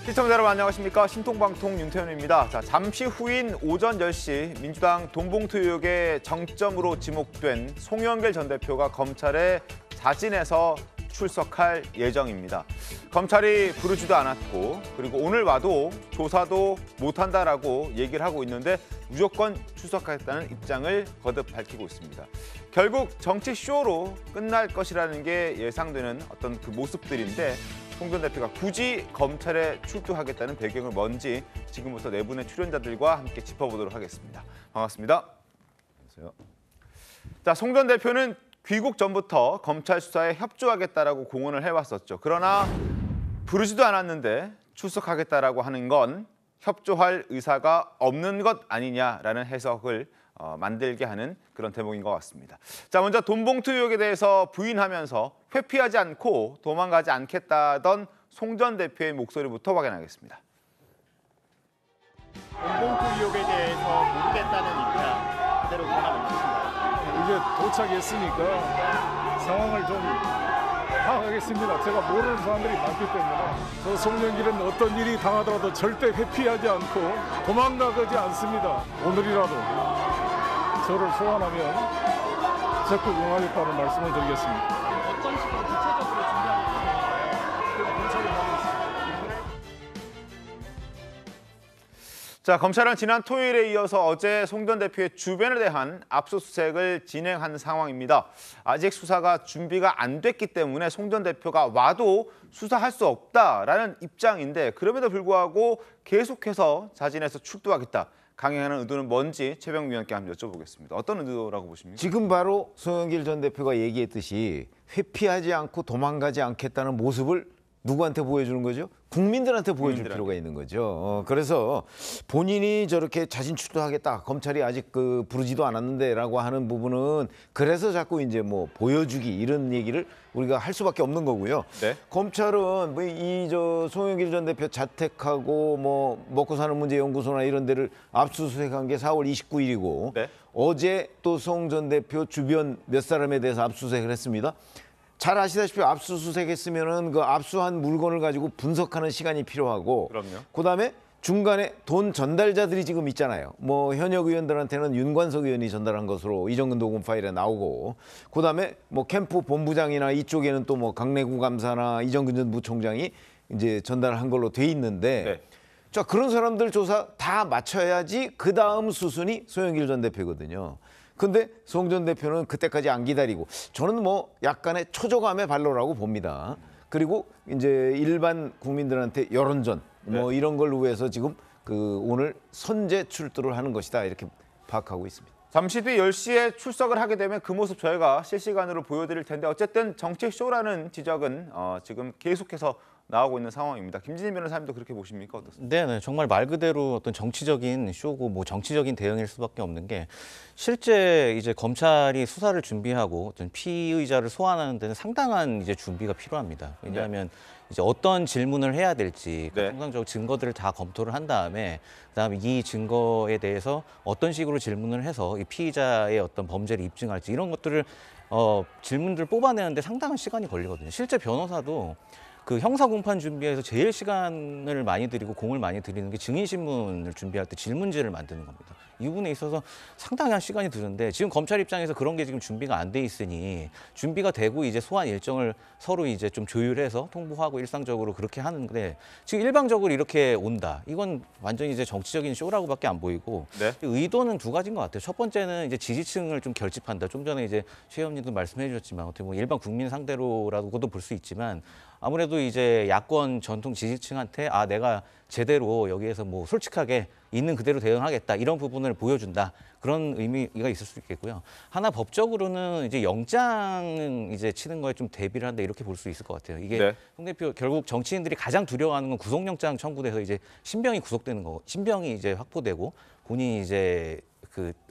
시청자 여러분 안녕하십니까. 신통방통 윤태현입니다. 자, 잠시 후인 오전 10시 민주당 돈봉투 의혹의 정점으로 지목된 송영길 전 대표가 검찰에 자진해서 출석할 예정입니다. 검찰이 부르지도 않았고 그리고 오늘 와도 조사도 못한다라고 얘기를 하고 있는데 무조건 출석하겠다는 입장을 거듭 밝히고 있습니다. 결국 정치 쇼로 끝날 것이라는 게 예상되는 어떤 그 모습들인데 송 전 대표가 굳이 검찰에 출두하겠다는 배경을 뭔지 지금부터 네 분의 출연자들과 함께 짚어보도록 하겠습니다. 반갑습니다. 안녕하세요. 자, 송 전 대표는 귀국 전부터 검찰 수사에 협조하겠다라고 공언을 해왔었죠. 그러나 부르지도 않았는데 출석하겠다라고 하는 건 협조할 의사가 없는 것 아니냐라는 해석을 만들게 하는 그런 대목인 것 같습니다. 자, 먼저 돈봉투 의혹에 대해서 부인하면서 회피하지 않고 도망가지 않겠다던 송 전 대표의 목소리부터 확인하겠습니다. 돈봉투 의혹에 대해서 모르겠다는 입장 그대로 변함 없으신가요? 이제 도착했으니까 상황을 좀 파악하겠습니다. 제가 모르는 사람들이 많기 때문에 저 송영길은 어떤 일이 당하더라도 절대 회피하지 않고 도망가지 않습니다. 오늘이라도 저를 소환하면 적극 응하겠다는 말씀을 드리겠습니다. 어떤 식으로 구체적으로 준비하고 계신가요? 검찰이 하고 있습니다. 자, 검찰은 지난 토요일에 이어서 어제 송 전 대표의 주변에 대한 압수수색을 진행한 상황입니다. 아직 수사가 준비가 안 됐기 때문에 송 전 대표가 와도 수사할 수 없다라는 입장인데 그럼에도 불구하고 계속해서 자진해서 출두하겠다. 강행하는 의도는 뭔지 최병 위원께 한번 여쭤보겠습니다. 어떤 의도라고 보십니까? 지금 바로 송영길 전 대표가 얘기했듯이 회피하지 않고 도망가지 않겠다는 모습을 누구한테 보여주는 거죠? 국민들한테 보여줄 필요가 있는 거죠. 그래서 본인이 저렇게 자진 출두하겠다. 검찰이 아직 부르지도 않았는데라고 하는 부분은 그래서 자꾸 이제 뭐 보여주기 이런 얘기를 우리가 할 수밖에 없는 거고요. 네. 검찰은 송영길 전 대표 자택하고 뭐 먹고 사는 문제 연구소나 이런 데를 압수수색한 게 4월 29일이고 네. 어제 또 송 전 대표 주변 몇 사람에 대해서 압수수색을 했습니다. 잘 아시다시피 압수수색했으면은 그 압수한 물건을 가지고 분석하는 시간이 필요하고, 그럼요. 그다음에 중간에 돈 전달자들이 지금 있잖아요. 뭐 현역 의원들한테는 윤관석 의원이 전달한 것으로 이정근 도금 파일에 나오고, 그다음에 뭐 캠프 본부장이나 이쪽에는 또 뭐 강내구 감사나 이정근 전 부총장이 이제 전달한 걸로 돼 있는데. 네. 자, 그런 사람들 조사 다 마쳐야지 그 다음 수순이 송영길 전 대표거든요. 근데 송 전 대표는 그때까지 안 기다리고 저는 뭐 약간의 초조감의 발로라고 봅니다. 그리고 이제 일반 국민들한테 여론전 뭐 이런 걸 위해서 지금 오늘 선제 출두를 하는 것이다 이렇게 파악하고 있습니다. 잠시 뒤 10시에 출석을 하게 되면 그 모습 저희가 실시간으로 보여드릴 텐데 어쨌든 정치 쇼라는 지적은 지금 계속해서 나오고 있는 상황입니다. 김진희 변호사님도 그렇게 보십니까? 어떻습니까? 네, 정말 말 그대로 어떤 정치적인 쇼고 뭐 정치적인 대응일 수밖에 없는 게 실제 이제 검찰이 수사를 준비하고 어떤 피의자를 소환하는 데는 상당한 이제 준비가 필요합니다. 왜냐하면 이제 어떤 질문을 해야 될지 통상적으로 증거들을 다 검토를 한 다음에 그다음에 이 증거에 대해서 어떤 식으로 질문을 해서 이 피의자의 어떤 범죄를 입증할지 이런 것들을 질문들을 뽑아내는데 상당한 시간이 걸리거든요. 실제 변호사도 그 형사 공판 준비에서 제일 시간을 많이 들이고 공을 많이 들이는 게 증인 신문을 준비할 때 질문지를 만드는 겁니다. 이 부분에 있어서 상당한 시간이 드는데 지금 검찰 입장에서 그런 게 지금 준비가 안 돼 있으니 준비가 되고 이제 소환 일정을 서로 이제 좀 조율해서 통보하고 일상적으로 그렇게 하는데 지금 일방적으로 이렇게 온다. 이건 완전히 이제 정치적인 쇼라고밖에 안 보이고 의도는 두 가지인 것 같아요. 첫 번째는 이제 지지층을 좀 결집한다. 좀 전에 이제 최 의원님도 말씀해 주셨지만 어떻게 보면 일반 국민 상대로라고도 볼 수 있지만 아무래도 이제 야권 전통 지지층한테 내가 제대로 여기에서 뭐 솔직하게 있는 그대로 대응하겠다 이런 부분을 보여준다 그런 의미가 있을 수 있겠고요. 하나 법적으로는 이제 영장 이제 치는 거에 좀 대비를 한다 이렇게 볼 수 있을 것 같아요. 이게 송 대표 결국 정치인들이 가장 두려워하는 건 구속영장 청구돼서 이제 신병이 구속되는 거, 신병이 이제 확보되고 본인이 이제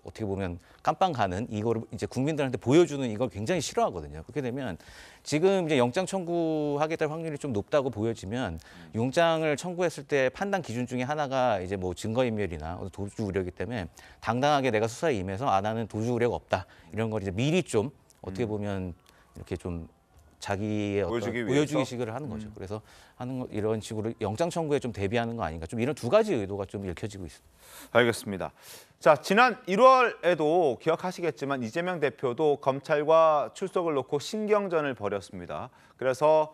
어떻게 보면 깜빵 가는 이거를 이제 국민들한테 보여주는 이걸 굉장히 싫어하거든요. 그렇게 되면 지금 이제 영장 청구하게 될 확률이 좀 높다고 보여지면 영장을 청구했을 때 판단 기준 중에 하나가 이제 뭐 증거인멸이나 도주 우려이기 때문에 당당하게 내가 수사에 임해서 나는 도주 우려가 없다 이런 걸 이제 미리 좀 어떻게 보면 이렇게 좀 자기의 보여주기 어떤 위해서? 보여주기식을 하는 거죠. 그래서 이런 식으로 영장 청구에 좀 대비하는 거 아닌가. 좀 이런 두 가지 의도가 좀 읽혀지고 있습니다. 알겠습니다. 자, 지난 1월에도 기억하시겠지만 이재명 대표도 검찰과 출석을 놓고 신경전을 벌였습니다. 그래서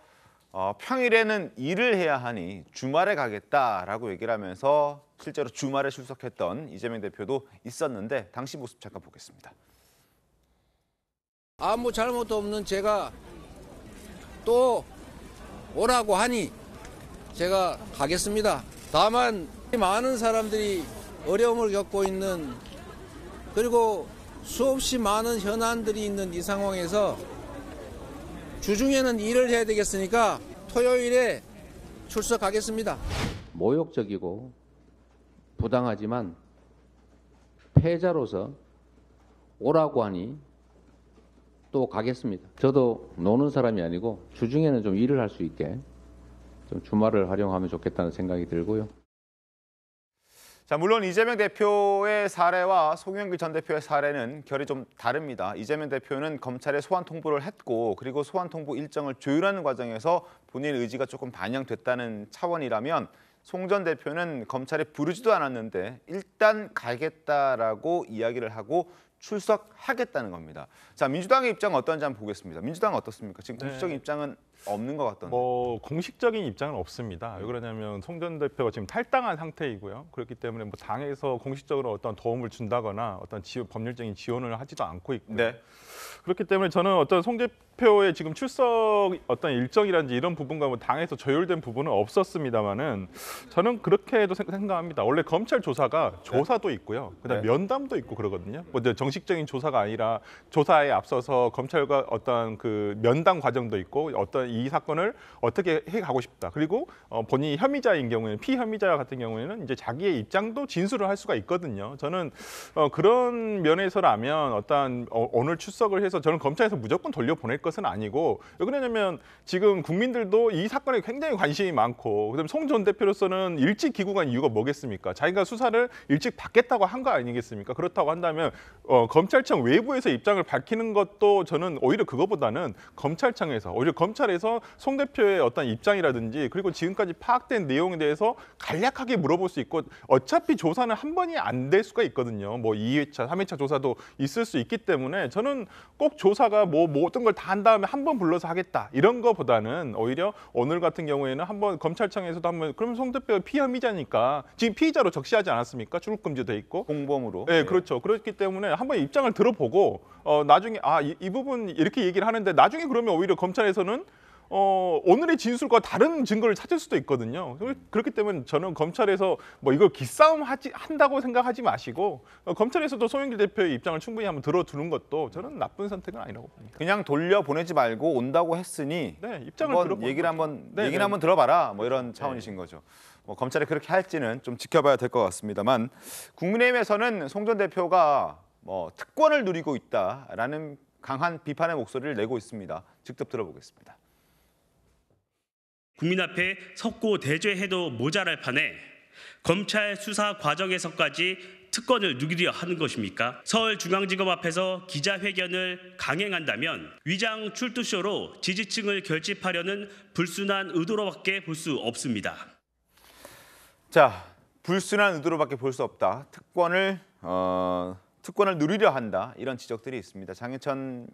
평일에는 일을 해야 하니 주말에 가겠다라고 얘기를 하면서 실제로 주말에 출석했던 이재명 대표도 있었는데 당시 모습 잠깐 보겠습니다. 아무 잘못도 없는 제가 또 오라고 하니 제가 가겠습니다. 다만 많은 사람들이 어려움을 겪고 있는 그리고 수없이 많은 현안들이 있는 이 상황에서 주중에는 일을 해야 되겠으니까 토요일에 출석하겠습니다. 모욕적이고 부당하지만 패자로서 오라고 하니 또 가겠습니다. 저도 노는 사람이 아니고 주중에는 좀 일을 할 수 있게 좀 주말을 활용하면 좋겠다는 생각이 들고요. 자, 물론 이재명 대표의 사례와 송영길 전 대표의 사례는 결이 좀 다릅니다. 이재명 대표는 검찰에 소환 통보를 했고 그리고 소환 통보 일정을 조율하는 과정에서 본인의 의지가 조금 반영됐다는 차원이라면 송 전 대표는 검찰에 부르지도 않았는데 일단 가겠다라고 이야기를 하고 출석하겠다는 겁니다. 자, 민주당의 입장은 어떤지 한번 보겠습니다. 민주당은 어떻습니까? 지금 공식적인 입장은 없는 것 같던데. 공식적인 입장은 없습니다. 왜 그러냐면 송 전 대표가 지금 탈당한 상태이고요. 그렇기 때문에 뭐 당에서 공식적으로 어떤 도움을 준다거나 어떤 법률적인 지원을 하지도 않고 있고요. 네. 그렇기 때문에 저는 어떤 송 대표의 지금 출석 어떤 일정이라든지 이런 부분과 뭐 당에서 조율된 부분은 없었습니다만은 저는 그렇게도 생각합니다. 원래 검찰 조사가 조사도 있고요. 그다음에 면담도 있고 그러거든요. 뭐 정식적인 조사가 아니라 조사에 앞서서 검찰과 어떤 그 면담 과정도 있고 어떤 이 사건을 어떻게 해가고 싶다. 그리고 본인이 혐의자인 경우에는 피혐의자 같은 경우에는 이제 자기의 입장도 진술을 할 수가 있거든요. 저는 그런 면에서라면 어떤 오늘 출석을 해서 저는 검찰에서 무조건 돌려보낼 것은 아니고 왜 그러냐면 지금 국민들도 이 사건에 굉장히 관심이 많고 그다음에 송 전 대표로서는 일찍 귀국한 이유가 뭐겠습니까? 자기가 수사를 일찍 받겠다고 한 거 아니겠습니까? 그렇다고 한다면 검찰청 외부에서 입장을 밝히는 것도 저는 오히려 그거보다는 검찰청에서 오히려 검찰에서 송 대표의 어떤 입장이라든지 그리고 지금까지 파악된 내용에 대해서 간략하게 물어볼 수 있고 어차피 조사는 한 번이 안 될 수가 있거든요. 뭐 2회차, 3회차 조사도 있을 수 있기 때문에 저는 꼭 조사가 뭐 모든 걸 다 한 다음에 한 번 불러서 하겠다 이런 거보다는 오히려 오늘 같은 경우에는 한번 검찰청에서도 한번 그러면 송 대표가 피혐의자니까 지금 피의자로 적시하지 않았습니까? 출국 금지돼 있고 공범으로. 네, 그렇죠. 그렇기 때문에 한번 입장을 들어보고 나중에 이 부분 이렇게 얘기를 하는데 나중에 그러면 오히려 검찰에서는 오늘의 진술과 다른 증거를 찾을 수도 있거든요. 그렇기 때문에 저는 검찰에서 뭐 이걸 기싸움 한다고 생각하지 마시고 검찰에서도 송영길 대표의 입장을 충분히 한번 들어두는 것도 저는 나쁜 선택은 아니라고 봅니다. 그냥 돌려보내지 말고 온다고 했으니 네, 입장을 한번 들어보는 얘기를 거죠. 한번 네, 얘기는 네. 한번 들어봐라 뭐 이런 차원이신 거죠. 뭐 검찰이 그렇게 할지는 좀 지켜봐야 될 것 같습니다만 국민의힘에서는 송 전 대표가 뭐 특권을 누리고 있다라는 강한 비판의 목소리를 내고 있습니다. 직접 들어보겠습니다. 국민 앞에 섰고 대죄해도 모자랄 판에 검찰 수사 과정에서까지 특권을 누리려 하는 것입니까? 서울중앙지검 앞에서 기자회견을 강행한다면 위장 출두쇼로 지지층을 결집하려는 불순한 의도로밖에 볼 수 없습니다. 자, 불순한 의도로밖에 볼 수 없다. 특권을 누리려 한다. 이런 지적들이 있습니다. 장해찬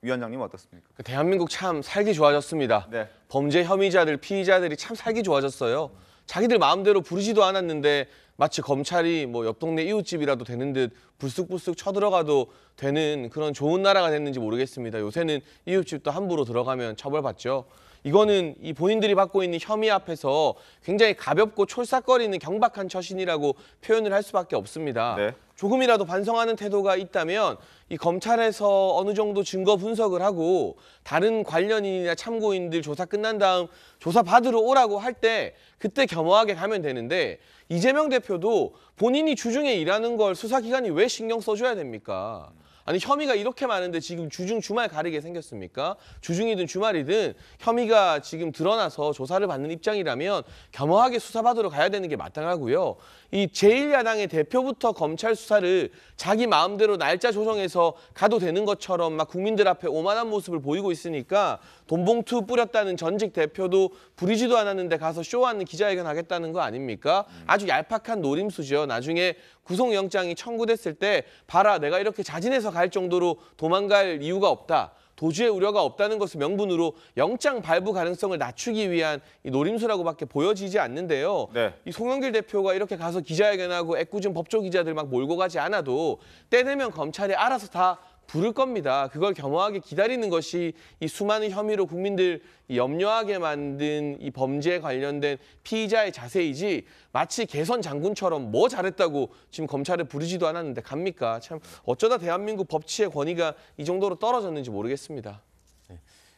위원장님 어떻습니까? 대한민국 참 살기 좋아졌습니다. 네. 범죄 혐의자들, 피의자들이 참 살기 좋아졌어요. 자기들 마음대로 부르지도 않았는데 마치 검찰이 뭐 옆 동네 이웃집이라도 되는 듯 불쑥불쑥 쳐들어가도 되는 그런 좋은 나라가 됐는지 모르겠습니다. 요새는 이웃집도 함부로 들어가면 처벌받죠. 이거는 이 본인들이 받고 있는 혐의 앞에서 굉장히 가볍고 촐싹거리는 경박한 처신이라고 표현을 할 수밖에 없습니다. 네. 조금이라도 반성하는 태도가 있다면 이 검찰에서 어느 정도 증거 분석을 하고 다른 관련인이나 참고인들 조사 끝난 다음 조사 받으러 오라고 할 때 그때 겸허하게 가면 되는데 이재명 대표도 본인이 주중에 일하는 걸 수사기관이 왜 신경 써줘야 됩니까? 아니 혐의가 이렇게 많은데 지금 주중 주말 가리게 생겼습니까? 주중이든 주말이든 혐의가 지금 드러나서 조사를 받는 입장이라면 겸허하게 수사받으러 가야 되는 게 마땅하고요. 이 제1야당의 대표부터 검찰 수사를 자기 마음대로 날짜 조정해서 가도 되는 것처럼 막 국민들 앞에 오만한 모습을 보이고 있으니까 돈봉투 뿌렸다는 전직 대표도 부리지도 않았는데 가서 쇼하는 기자회견 하겠다는 거 아닙니까? 아주 얄팍한 노림수죠. 나중에 구속영장이 청구됐을 때 봐라 내가 이렇게 자진해서 갈 정도로 도망갈 이유가 없다. 도주의 우려가 없다는 것을 명분으로 영장 발부 가능성을 낮추기 위한 이 노림수라고밖에 보여지지 않는데요. 네. 이 송영길 대표가 이렇게 가서 기자회견하고 애꿎은 법조 기자들 막 몰고 가지 않아도 때 되면 검찰이 알아서 다 부를 겁니다. 그걸 겸허하게 기다리는 것이 이 수많은 혐의로 국민들 염려하게 만든 이 범죄에 관련된 피의자의 자세이지 마치 개선 장군처럼 뭐 잘했다고 지금 검찰에 부르지도 않았는데 갑니까? 참 어쩌다 대한민국 법치의 권위가 이 정도로 떨어졌는지 모르겠습니다.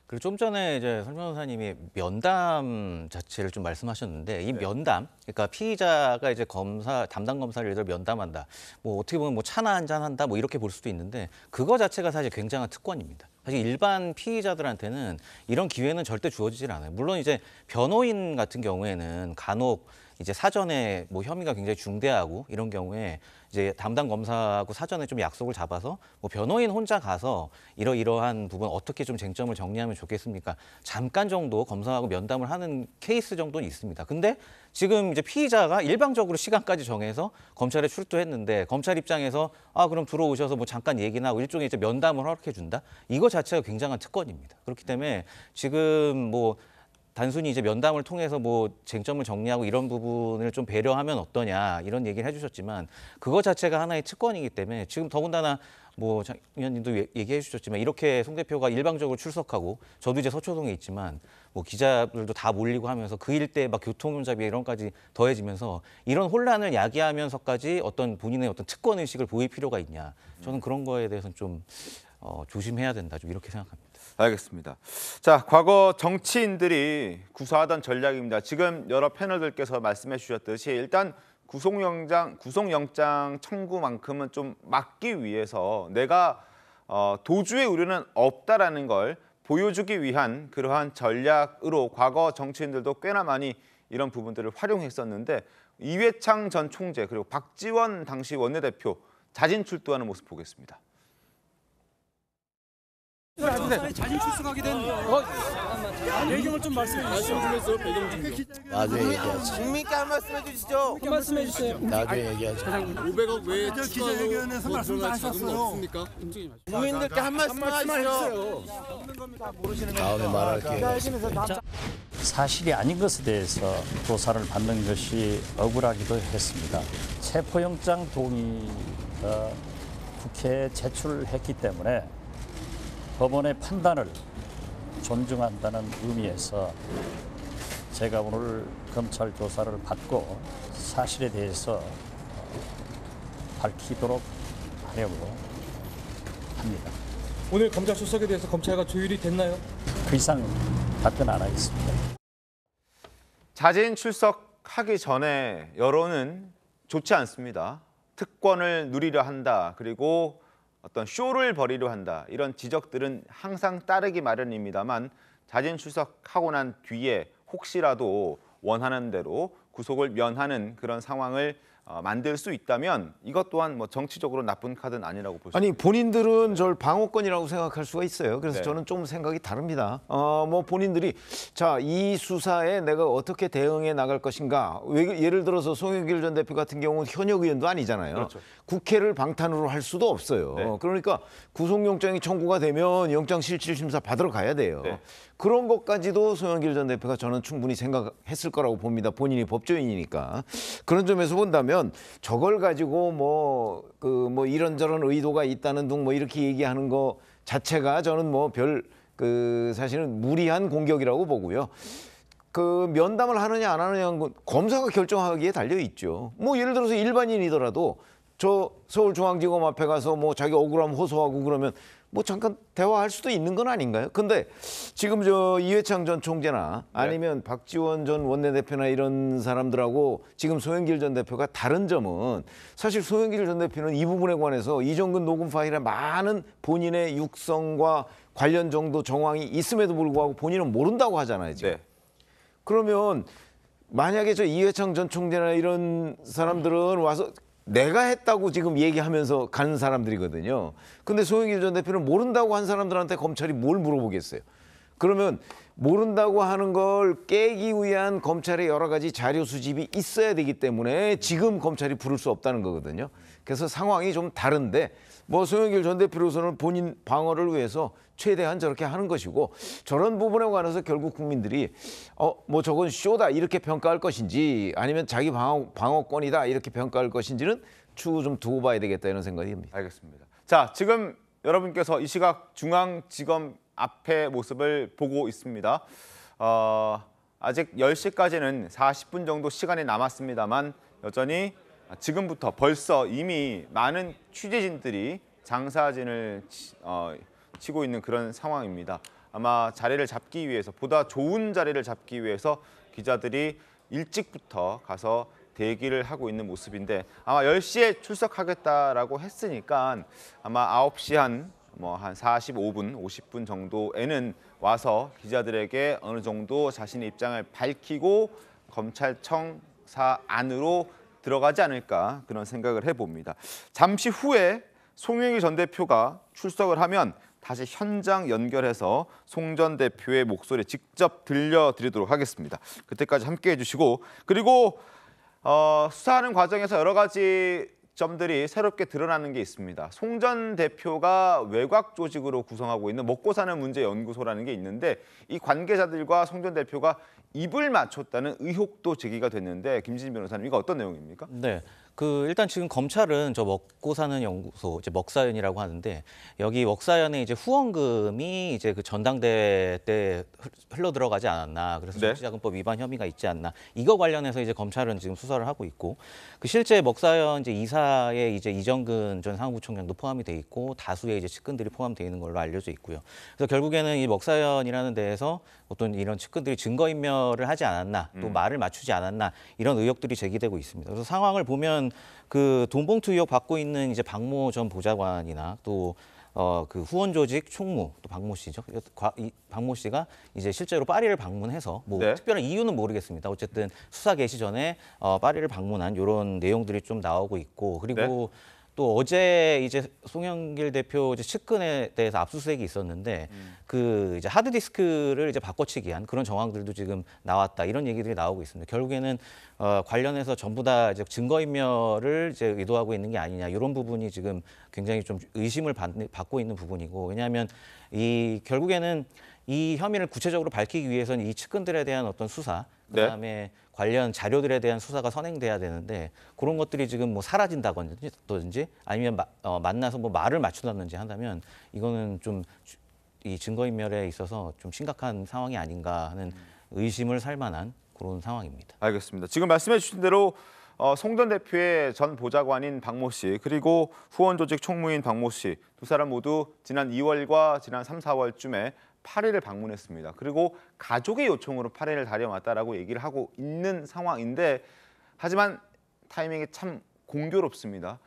그리고 좀 전에 이제 설 변호사님이 면담 자체를 좀 말씀하셨는데 이 면담, 그러니까 피의자가 이제 담당 검사를 예를 들어 면담한다. 뭐 어떻게 보면 뭐 차나 한잔 한다, 뭐 이렇게 볼 수도 있는데 그거 자체가 사실 굉장한 특권입니다. 사실 일반 피의자들한테는 이런 기회는 절대 주어지질 않아요. 물론 이제 변호인 같은 경우에는 간혹 이제 사전에 뭐 혐의가 굉장히 중대하고 이런 경우에 이제 담당 검사하고 사전에 좀 약속을 잡아서 뭐 변호인 혼자 가서 이러이러한 부분 어떻게 좀 쟁점을 정리하면 좋겠습니까? 잠깐 정도 검사하고 면담을 하는 케이스 정도는 있습니다. 근데 지금 이제 피의자가 일방적으로 시간까지 정해서 검찰에 출두했는데 검찰 입장에서 그럼 들어오셔서 뭐 잠깐 얘기나 하고 일종의 이제 면담을 허락해 준다. 이거 자체가 굉장한 특권입니다. 그렇기 때문에 지금 뭐 단순히 이제 면담을 통해서 뭐 쟁점을 정리하고 이런 부분을 좀 배려하면 어떠냐 이런 얘기를 해주셨지만 그거 자체가 하나의 특권이기 때문에 지금 더군다나 뭐 장 의원님도 얘기해 주셨지만 이렇게 송 대표가 일방적으로 출석하고 저도 이제 서초동에 있지만 뭐 기자들도 다 몰리고 하면서 그 일대 막 교통혼잡이 이런까지 더해지면서 이런 혼란을 야기하면서까지 어떤 본인의 어떤 특권 의식을 보일 필요가 있냐 저는 그런 거에 대해서는 좀 조심해야 된다 좀 이렇게 생각합니다. 알겠습니다. 자, 과거 정치인들이 구사하던 전략입니다. 지금 여러 패널들께서 말씀해 주셨듯이 일단 구속영장 청구만큼은 좀 막기 위해서 내가 도주의 우려는 없다라는 걸 보여주기 위한 그러한 전략으로 과거 정치인들도 꽤나 많이 이런 부분들을 활용했었는데 이회창 전 총재 그리고 박지원 당시 원내대표 자진 출두하는 모습 보겠습니다. 자진 출석하게 된 배경을 좀 말씀해 주세요. 배경을 좀. 나중에 얘기하죠. 국민께 한 말씀 해주시죠. 한 말씀 해주세요. 나중에 얘기하죠. 500억 외에 기자회견에서 말씀 다 하셨어요. 국민들께 한 말씀 하시죠. 다음에 말할게요. 사실이 아닌 것에 대해서 조사를 받는 것이 억울하기도 했습니다. 체포영장 동의가 국회에 제출했기 때문에 법원의 판단을 존중한다는 의미에서 제가 오늘 검찰 조사를 받고 사실에 대해서 밝히도록 하려고 합니다. 오늘 검찰 출석에 대해서 검찰과 조율이 됐나요? 그 이상 답변 안 하겠습니다. 자진 출석하기 전에 여론은 좋지 않습니다. 특권을 누리려 한다. 그리고 어떤 쇼를 벌이려 한다. 이런 지적들은 항상 따르기 마련입니다만 자진 출석하고 난 뒤에 혹시라도 원하는 대로 구속을 면하는 그런 상황을 만들 수 있다면 이것 또한 뭐 정치적으로 나쁜 카드는 아니라고 볼 수 아니 있습니다. 본인들은 저를 방어권이라고 생각할 수가 있어요. 그래서 네. 저는 좀 생각이 다릅니다. 뭐 본인들이 자, 이 수사에 내가 어떻게 대응해 나갈 것인가. 예를 들어서 송영길 전 대표 같은 경우는 현역 의원도 아니잖아요. 그렇죠. 국회를 방탄으로 할 수도 없어요. 네. 그러니까 구속영장이 청구가 되면 영장실질심사 받으러 가야 돼요. 네. 그런 것까지도 송영길 전 대표가 저는 충분히 생각했을 거라고 봅니다. 본인이 법조인이니까. 그런 점에서 본다면 저걸 가지고 뭐 이런저런 의도가 있다는 둥 뭐 이렇게 얘기하는 거 자체가 저는 뭐 사실은 무리한 공격이라고 보고요. 그 면담을 하느냐 안 하느냐는 건 검사가 결정하기에 달려 있죠. 뭐 예를 들어서 일반인이더라도 저 서울중앙지검 앞에 가서 뭐 자기 억울함 호소하고 그러면 뭐 잠깐 대화할 수도 있는 건 아닌가요? 근데 지금 저 이회창 전 총재나 아니면 박지원 전 원내대표나 이런 사람들하고 지금 소영길 전 대표가 다른 점은 사실 소영길 전 대표는 이 부분에 관해서 이정근 녹음 파일에 많은 본인의 육성과 관련 정도 정황이 있음에도 불구하고 본인은 모른다고 하잖아요, 지금. 그러면 만약에 저 이회창 전 총재나 이런 사람들은 와서 내가 했다고 지금 얘기하면서 가는 사람들이거든요. 근데 소영길 전 대표는 모른다고 한 사람들한테 검찰이 뭘 물어보겠어요. 그러면 모른다고 하는 걸 깨기 위한 검찰의 여러 가지 자료 수집이 있어야 되기 때문에 지금 검찰이 부를 수 없다는 거거든요. 그래서 상황이 좀 다른데 뭐 소영길 전 대표로서는 본인 방어를 위해서 최대한 저렇게 하는 것이고 저런 부분에 관해서 결국 국민들이 뭐 저건 쇼다 이렇게 평가할 것인지 아니면 자기 방어권이다 이렇게 평가할 것인지는 추후 좀 두고 봐야 되겠다 이런 생각이 듭니다. 알겠습니다. 자, 지금 여러분께서 이 시각 중앙지검 앞의 모습을 보고 있습니다. 아직 10시까지는 40분 정도 시간이 남았습니다만 여전히 지금부터 벌써 이미 많은 취재진들이 장사진을 치고 있는 그런 상황입니다. 아마 자리를 잡기 위해서 보다 좋은 자리를 잡기 위해서 기자들이 일찍부터 가서 대기를 하고 있는 모습인데 아마 10시에 출석하겠다라고 했으니까 아마 9시 한 45분, 50분 정도에는 와서 기자들에게 어느 정도 자신의 입장을 밝히고 검찰청사 안으로 들어가지 않을까 그런 생각을 해봅니다. 잠시 후에 송영길 전 대표가 출석을 하면 다시 현장 연결해서 송 전 대표의 목소리 직접 들려드리도록 하겠습니다. 그때까지 함께해 주시고 그리고 수사하는 과정에서 여러 가지 점들이 새롭게 드러나는 게 있습니다. 송 전 대표가 외곽 조직으로 구성하고 있는 먹고 사는 문제 연구소라는 게 있는데 이 관계자들과 송 전 대표가 입을 맞췄다는 의혹도 제기가 됐는데 김진진 변호사님 이거 어떤 내용입니까? 네. 일단 지금 검찰은 저 먹고 사는 연구소, 이제 먹사연이라고 하는데 여기 먹사연에 이제 후원금이 이제 그 전당대회 때 흘러 들어가지 않았나. 그래서 정치자금법 위반 혐의가 있지 않나. 이거 관련해서 이제 검찰은 지금 수사를 하고 있고 그 실제 먹사연 이제 이사에 이제 이정근 전 사무부총장도 포함이 돼 있고 다수의 이제 측근들이 포함되어 있는 걸로 알려져 있고요. 그래서 결국에는 이 먹사연이라는 데에서 어떤 이런 측근들이 증거인멸을 하지 않았나, 또 말을 맞추지 않았나 이런 의혹들이 제기되고 있습니다. 그래서 상황을 보면 그 돈봉투 의혹 받고 있는 이제 박모 전 보좌관이나 또 그 후원 조직 총무 또 박모 씨죠. 이 박모 씨가 이제 실제로 파리를 방문해서 뭐 특별한 이유는 모르겠습니다. 어쨌든 수사 개시 전에 파리를 방문한 이런 내용들이 좀 나오고 있고 그리고 또 어제 이제 송영길 대표 이제 측근에 대해서 압수수색이 있었는데 그 이제 하드디스크를 이제 바꿔치기한 그런 정황들도 지금 나왔다 이런 얘기들이 나오고 있습니다. 결국에는 관련해서 전부 다 이제 증거인멸을 이제 의도하고 있는 게 아니냐 이런 부분이 지금 굉장히 좀 의심을 받고 있는 부분이고 왜냐하면 이 결국에는 이 혐의를 구체적으로 밝히기 위해서는 이 측근들에 대한 어떤 수사 그다음에 관련 자료들에 대한 수사가 선행돼야 되는데 그런 것들이 지금 뭐 사라진다든지 아니면 만나서 뭐 말을 맞추다든지 한다면 이거는 좀 이 증거인멸에 있어서 좀 심각한 상황이 아닌가 하는 의심을 살 만한 그런 상황입니다. 알겠습니다. 지금 말씀해 주신 대로 송 전 대표의 전 보좌관인 박모 씨 그리고 후원 조직 총무인 박모 씨 두 사람 모두 지난 2월과 지난 3, 4월쯤에 파리를 방문했습니다. 그리고 가족의 요청으로 파리를 다녀왔다라고 얘기를 하고 있는 상황인데 하지만 타이밍이 참 공교롭습니다.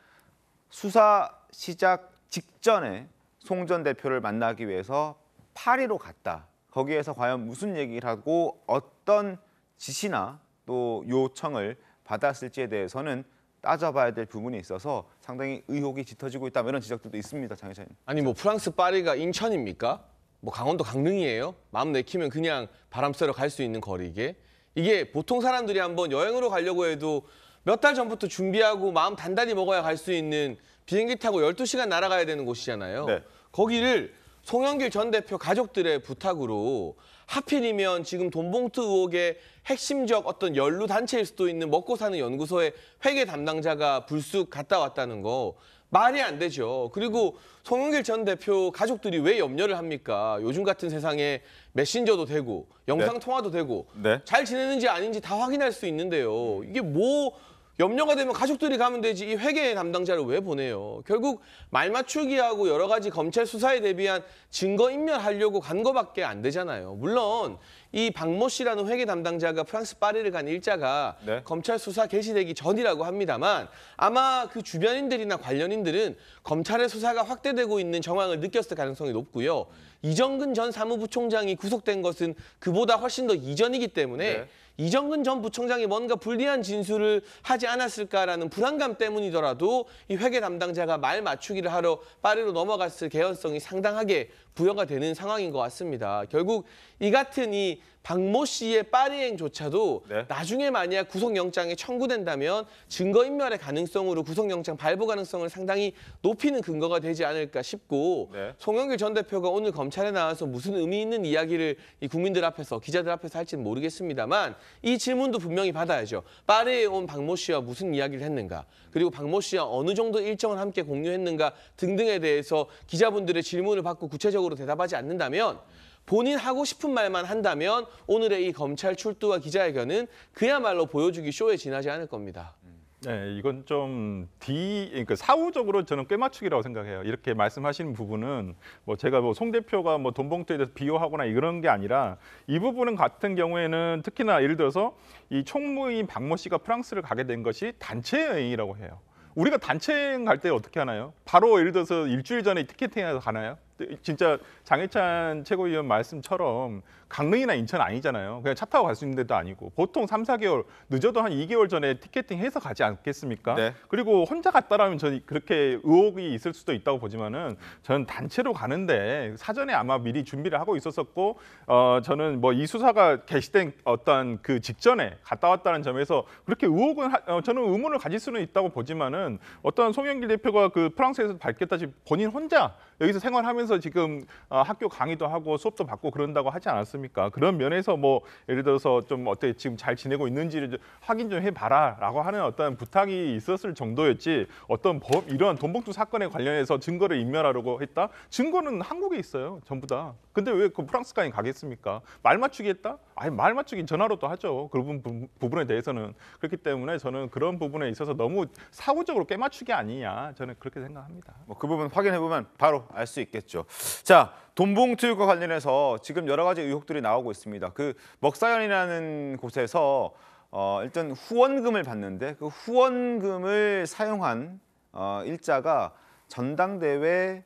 수사 시작 직전에 송 전 대표를 만나기 위해서 파리로 갔다. 거기에서 과연 무슨 얘기를 하고 어떤 지시나 또 요청을 받았을지에 대해서는 따져봐야 될 부분이 있어서 상당히 의혹이 짙어지고 있다 이런 지적들도 있습니다. 장 기자님. 아니 뭐 프랑스 파리가 인천입니까? 뭐 강원도 강릉이에요? 마음 내키면 그냥 바람 쐬러 갈 수 있는 거리게? 이게 보통 사람들이 한번 여행으로 가려고 해도 몇 달 전부터 준비하고 마음 단단히 먹어야 갈 수 있는 비행기 타고 12시간 날아가야 되는 곳이잖아요. 거기를 송영길 전 대표 가족들의 부탁으로 하필이면 지금 돈봉투 의혹의 핵심적 어떤 연루 단체일 수도 있는 먹고 사는 연구소의 회계 담당자가 불쑥 갔다 왔다는 거 말이 안 되죠. 그리고 송영길 전 대표 가족들이 왜 염려를 합니까? 요즘 같은 세상에 메신저도 되고 영상통화도 되고 잘 지내는지 아닌지 다 확인할 수 있는데요. 이게 뭐 염려가 되면 가족들이 가면 되지 이 회계 담당자를 왜 보내요? 결국 말 맞추기하고 여러 가지 검찰 수사에 대비한 증거 인멸하려고 간 거밖에 안 되잖아요. 물론 이 박모 씨라는 회계 담당자가 프랑스 파리를 간 일자가 검찰 수사 개시되기 전이라고 합니다만 아마 그 주변인들이나 관련인들은 검찰의 수사가 확대되고 있는 정황을 느꼈을 가능성이 높고요. 이정근 전 사무부총장이 구속된 것은 그보다 훨씬 더 이전이기 때문에 이정근 전 부총장이 뭔가 불리한 진술을 하지 않았을까라는 불안감 때문이더라도 이 회계 담당자가 말 맞추기를 하러 파리로 넘어갔을 개연성이 상당하게 부여가 되는 상황인 것 같습니다. 결국 이 같은 이 박모 씨의 파리행조차도 나중에 만약 구속영장이 청구된다면 증거인멸의 가능성으로 구속영장 발부 가능성을 상당히 높이는 근거가 되지 않을까 싶고 송영길 전 대표가 오늘 검찰에 나와서 무슨 의미 있는 이야기를 이 국민들 앞에서 기자들 앞에서 할지는 모르겠습니다만 이 질문도 분명히 받아야죠. 파리에 온 박모 씨와 무슨 이야기를 했는가 그리고 박모 씨와 어느 정도 일정을 함께 공유했는가 등등에 대해서 기자분들의 질문을 받고 구체적으로 대답하지 않는다면 본인 하고 싶은 말만 한다면 오늘의 이 검찰 출두와 기자회견은 그야말로 보여주기 쇼에 지나지 않을 겁니다. 네, 이건 좀 그러니까 사후적으로 저는 꿰맞추기라고 생각해요. 이렇게 말씀하시는 부분은 뭐 제가 뭐 송 대표가 뭐 돈봉투에 대해서 비호하거나 이런 게 아니라 이 부분은 같은 경우에는 특히나 예를 들어서 이 총무인 박모 씨가 프랑스를 가게 된 것이 단체 여행이라고 해요. 우리가 단체 여행 갈 때 어떻게 하나요? 바로 예를 들어서 일주일 전에 티켓팅해서 가나요? 진짜 장해찬 최고위원 말씀처럼 강릉이나 인천 아니잖아요. 그냥 차 타고 갈 수 있는 데도 아니고 보통 3, 4개월 늦어도 한 2개월 전에 티켓팅해서 가지 않겠습니까? 그리고 혼자 갔다라면 저는 그렇게 의혹이 있을 수도 있다고 보지만은 저는 단체로 가는데 사전에 아마 미리 준비를 하고 있었었고 저는 뭐 이 수사가 개시된 어떤 그 직전에 갔다 왔다는 점에서 그렇게 의혹은 저는 의문을 가질 수는 있다고 보지만은 어떤 송영길 대표가 그 프랑스에서 밝혔다시피 본인 혼자 여기서 생활하면서 지금 학교 강의도 하고 수업도 받고 그런다고 하지 않았습니까? 그런 면에서 뭐 예를 들어서 좀 어떻게 지금 잘 지내고 있는지를 확인 좀 해봐라라고 하는 어떤 부탁이 있었을 정도였지 어떤 이런 돈봉투 사건에 관련해서 증거를 인멸하려고 했다? 증거는 한국에 있어요, 전부 다. 근데 왜 그 프랑스까지 가겠습니까? 말 맞추기 했다? 아니 말 맞추기 전화로도 하죠. 그런 부분에 대해서는. 그렇기 때문에 저는 그런 부분에 있어서 너무 사후적으로 꿰맞추기 아니냐 저는 그렇게 생각합니다. 뭐 그 부분 확인해보면 바로 알 수 있겠죠. 자, 돈봉투과 관련해서 지금 여러 가지 의혹들이 나오고 있습니다. 그 먹사연이라는 곳에서 일단 후원금을 받는데 그 후원금을 사용한 일자가 전당대회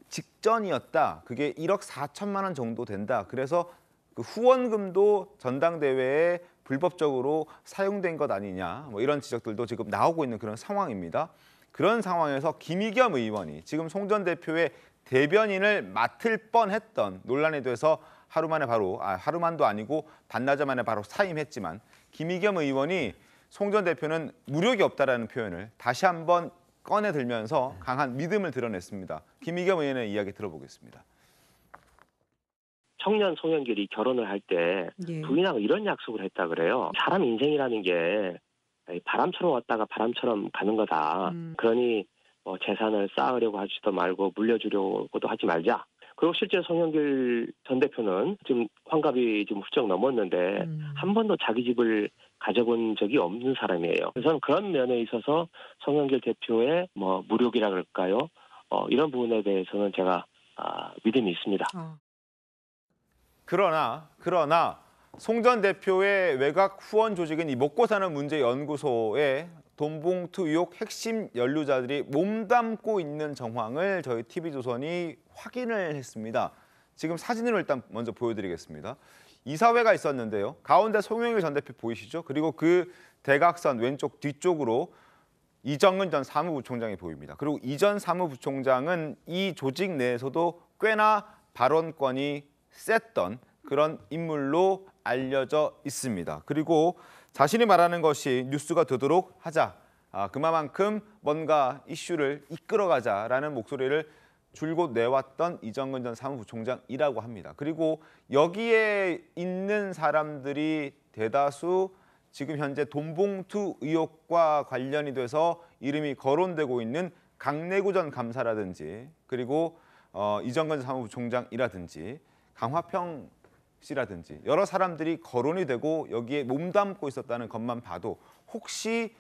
직전이었다. 그게 1억 4천만 원 정도 된다. 그래서 그 후원금도 전당대회에 불법적으로 사용된 것 아니냐. 뭐 이런 지적들도 지금 나오고 있는 그런 상황입니다. 그런 상황에서 김의겸 의원이 지금 송 전 대표의 대변인을 맡을 뻔했던 논란이 돼서 하루만도 아니고 반나절 만에 바로 사임했지만 김의겸 의원이 송 전 대표는 무력이 없다라는 표현을 다시 한번 꺼내 들면서 강한 믿음을 드러냈습니다. 김의겸 의원의 이야기 들어보겠습니다. 청년 송영길이 결혼을 할 때 부인하고 이런 약속을 했다 그래요. 사람 인생이라는 게 바람처럼 왔다가 바람처럼 가는 거다. 그러니 뭐 재산을 쌓으려고 하지도 말고 물려주려고도 하지 말자. 그리고 실제 송영길 전 대표는 지금 환갑이 좀 훌쩍 넘었는데 한 번도 자기 집을 가져본 적이 없는 사람이에요. 그래서 그런 면에 있어서 송영길 대표의 뭐 무력이라 그럴까요? 이런 부분에 대해서는 제가 믿음이 있습니다. 그러나 송 전 대표의 외곽 후원 조직은 이 먹고 사는 문제 연구소에 돈봉투 의혹 핵심 연루자들이 몸담고 있는 정황을 저희 TV조선이 확인을 했습니다. 지금 사진으로 일단 먼저 보여드리겠습니다. 이사회가 있었는데요. 가운데 송영길 전 대표 보이시죠? 그리고 그 대각선 왼쪽 뒤쪽으로 이정근 전 사무부총장이 보입니다. 그리고 이 전 사무부총장은 이 조직 내에서도 꽤나 발언권이 셌던 그런 인물로 알려져 있습니다. 그리고 자신이 말하는 것이 뉴스가 되도록 하자. 그만큼 뭔가 이슈를 이끌어가자라는 목소리를 줄곧 내왔던 이정근 전 사무부총장이라고 합니다. 그리고 여기에 있는 사람들이 대다수 지금 현재 돈봉투 의혹과 관련이 돼서 이름이 거론되고 있는 강내구 전 감사라든지 그리고 이정근 사무부총장이라든지 강화평 씨라든지 여러 사람들이 거론이 되고 여기에 몸담고 있었다는 것만 봐도 혹시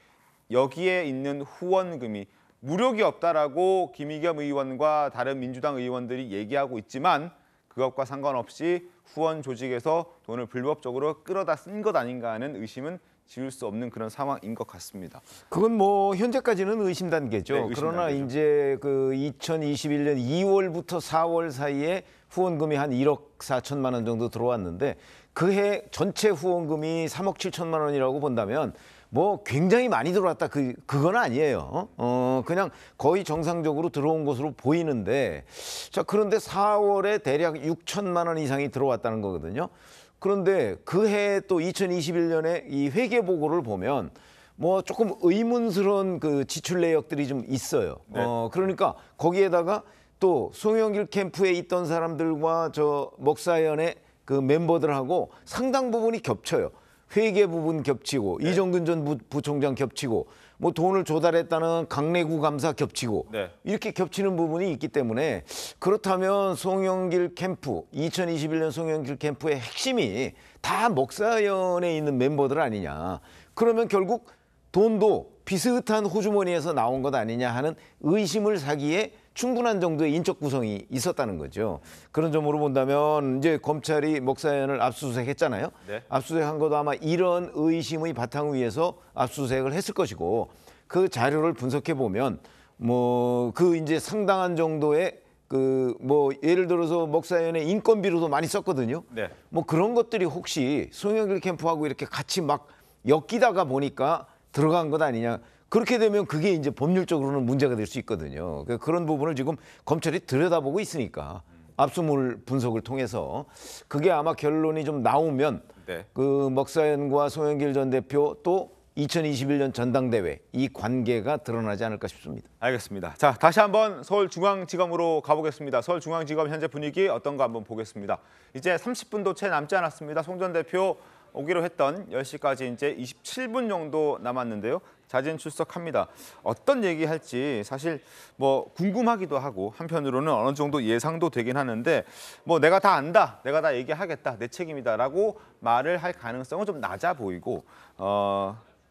여기에 있는 후원금이 무력이 없다라고 김의겸 의원과 다른 민주당 의원들이 얘기하고 있지만 그것과 상관없이 후원 조직에서 돈을 불법적으로 끌어다 쓴 것 아닌가 하는 의심은 지울 수 없는 그런 상황인 것 같습니다. 그건 뭐 현재까지는 의심 단계죠. 네, 의심 그러나 단계죠. 이제 그 2021년 2월부터 4월 사이에 후원금이 한 1억 4천만 원 정도 들어왔는데 그 해 전체 후원금이 3억 7천만 원이라고 본다면 뭐 굉장히 많이 들어왔다 그건 아니에요. 그냥 거의 정상적으로 들어온 것으로 보이는데 자 그런데 4월에 대략 6천만 원 이상이 들어왔다는 거거든요. 그런데 그 해 또 2021년에 이 회계 보고를 보면 뭐 조금 의문스러운 그 지출 내역들이 좀 있어요. 네. 그러니까 거기에다가 또 송영길 캠프에 있던 사람들과 저 먹사연의 그 멤버들하고 상당 부분이 겹쳐요. 회계 부분 겹치고 네. 이정근 전 부총장 겹치고 뭐 돈을 조달했다는 강내구 감사 겹치고 네. 이렇게 겹치는 부분이 있기 때문에 그렇다면 송영길 캠프 2021년 송영길 캠프의 핵심이 다 먹사연에 있는 멤버들 아니냐. 그러면 결국 돈도 비슷한 호주머니에서 나온 것 아니냐 하는 의심을 사기에 충분한 정도의 인적 구성이 있었다는 거죠. 그런 점으로 본다면 이제 검찰이 먹사연을 압수수색했잖아요. 네. 압수수색한 것도 아마 이런 의심의 바탕 위에서 압수수색을 했을 것이고 그 자료를 분석해 보면 뭐 그 이제 상당한 정도의 그 뭐 예를 들어서 먹사연의 인건비로도 많이 썼거든요. 네. 뭐 그런 것들이 혹시 송영길 캠프하고 이렇게 같이 막 엮이다가 보니까 들어간 것 아니냐. 그렇게 되면 그게 이제 법률적으로는 문제가 될 수 있거든요. 그런 부분을 지금 검찰이 들여다보고 있으니까 압수물 분석을 통해서 그게 아마 결론이 좀 나오면 네. 그 먹사연과 송영길 전 대표 또 2021년 전당대회 이 관계가 드러나지 않을까 싶습니다. 알겠습니다. 자, 다시 한번 서울중앙지검으로 가보겠습니다. 서울중앙지검 현재 분위기 어떤가 한번 보겠습니다. 이제 30분도 채 남지 않았습니다. 송 전 대표 오기로 했던 10시까지 이제 27분 정도 남았는데요. 자진 출석합니다. 어떤 얘기할지 사실 뭐 궁금하기도 하고 한편으로는 어느 정도 예상도 되긴 하는데 뭐 내가 다 안다, 내가 다 얘기하겠다, 내 책임이다라고 말을 할 가능성은 좀 낮아 보이고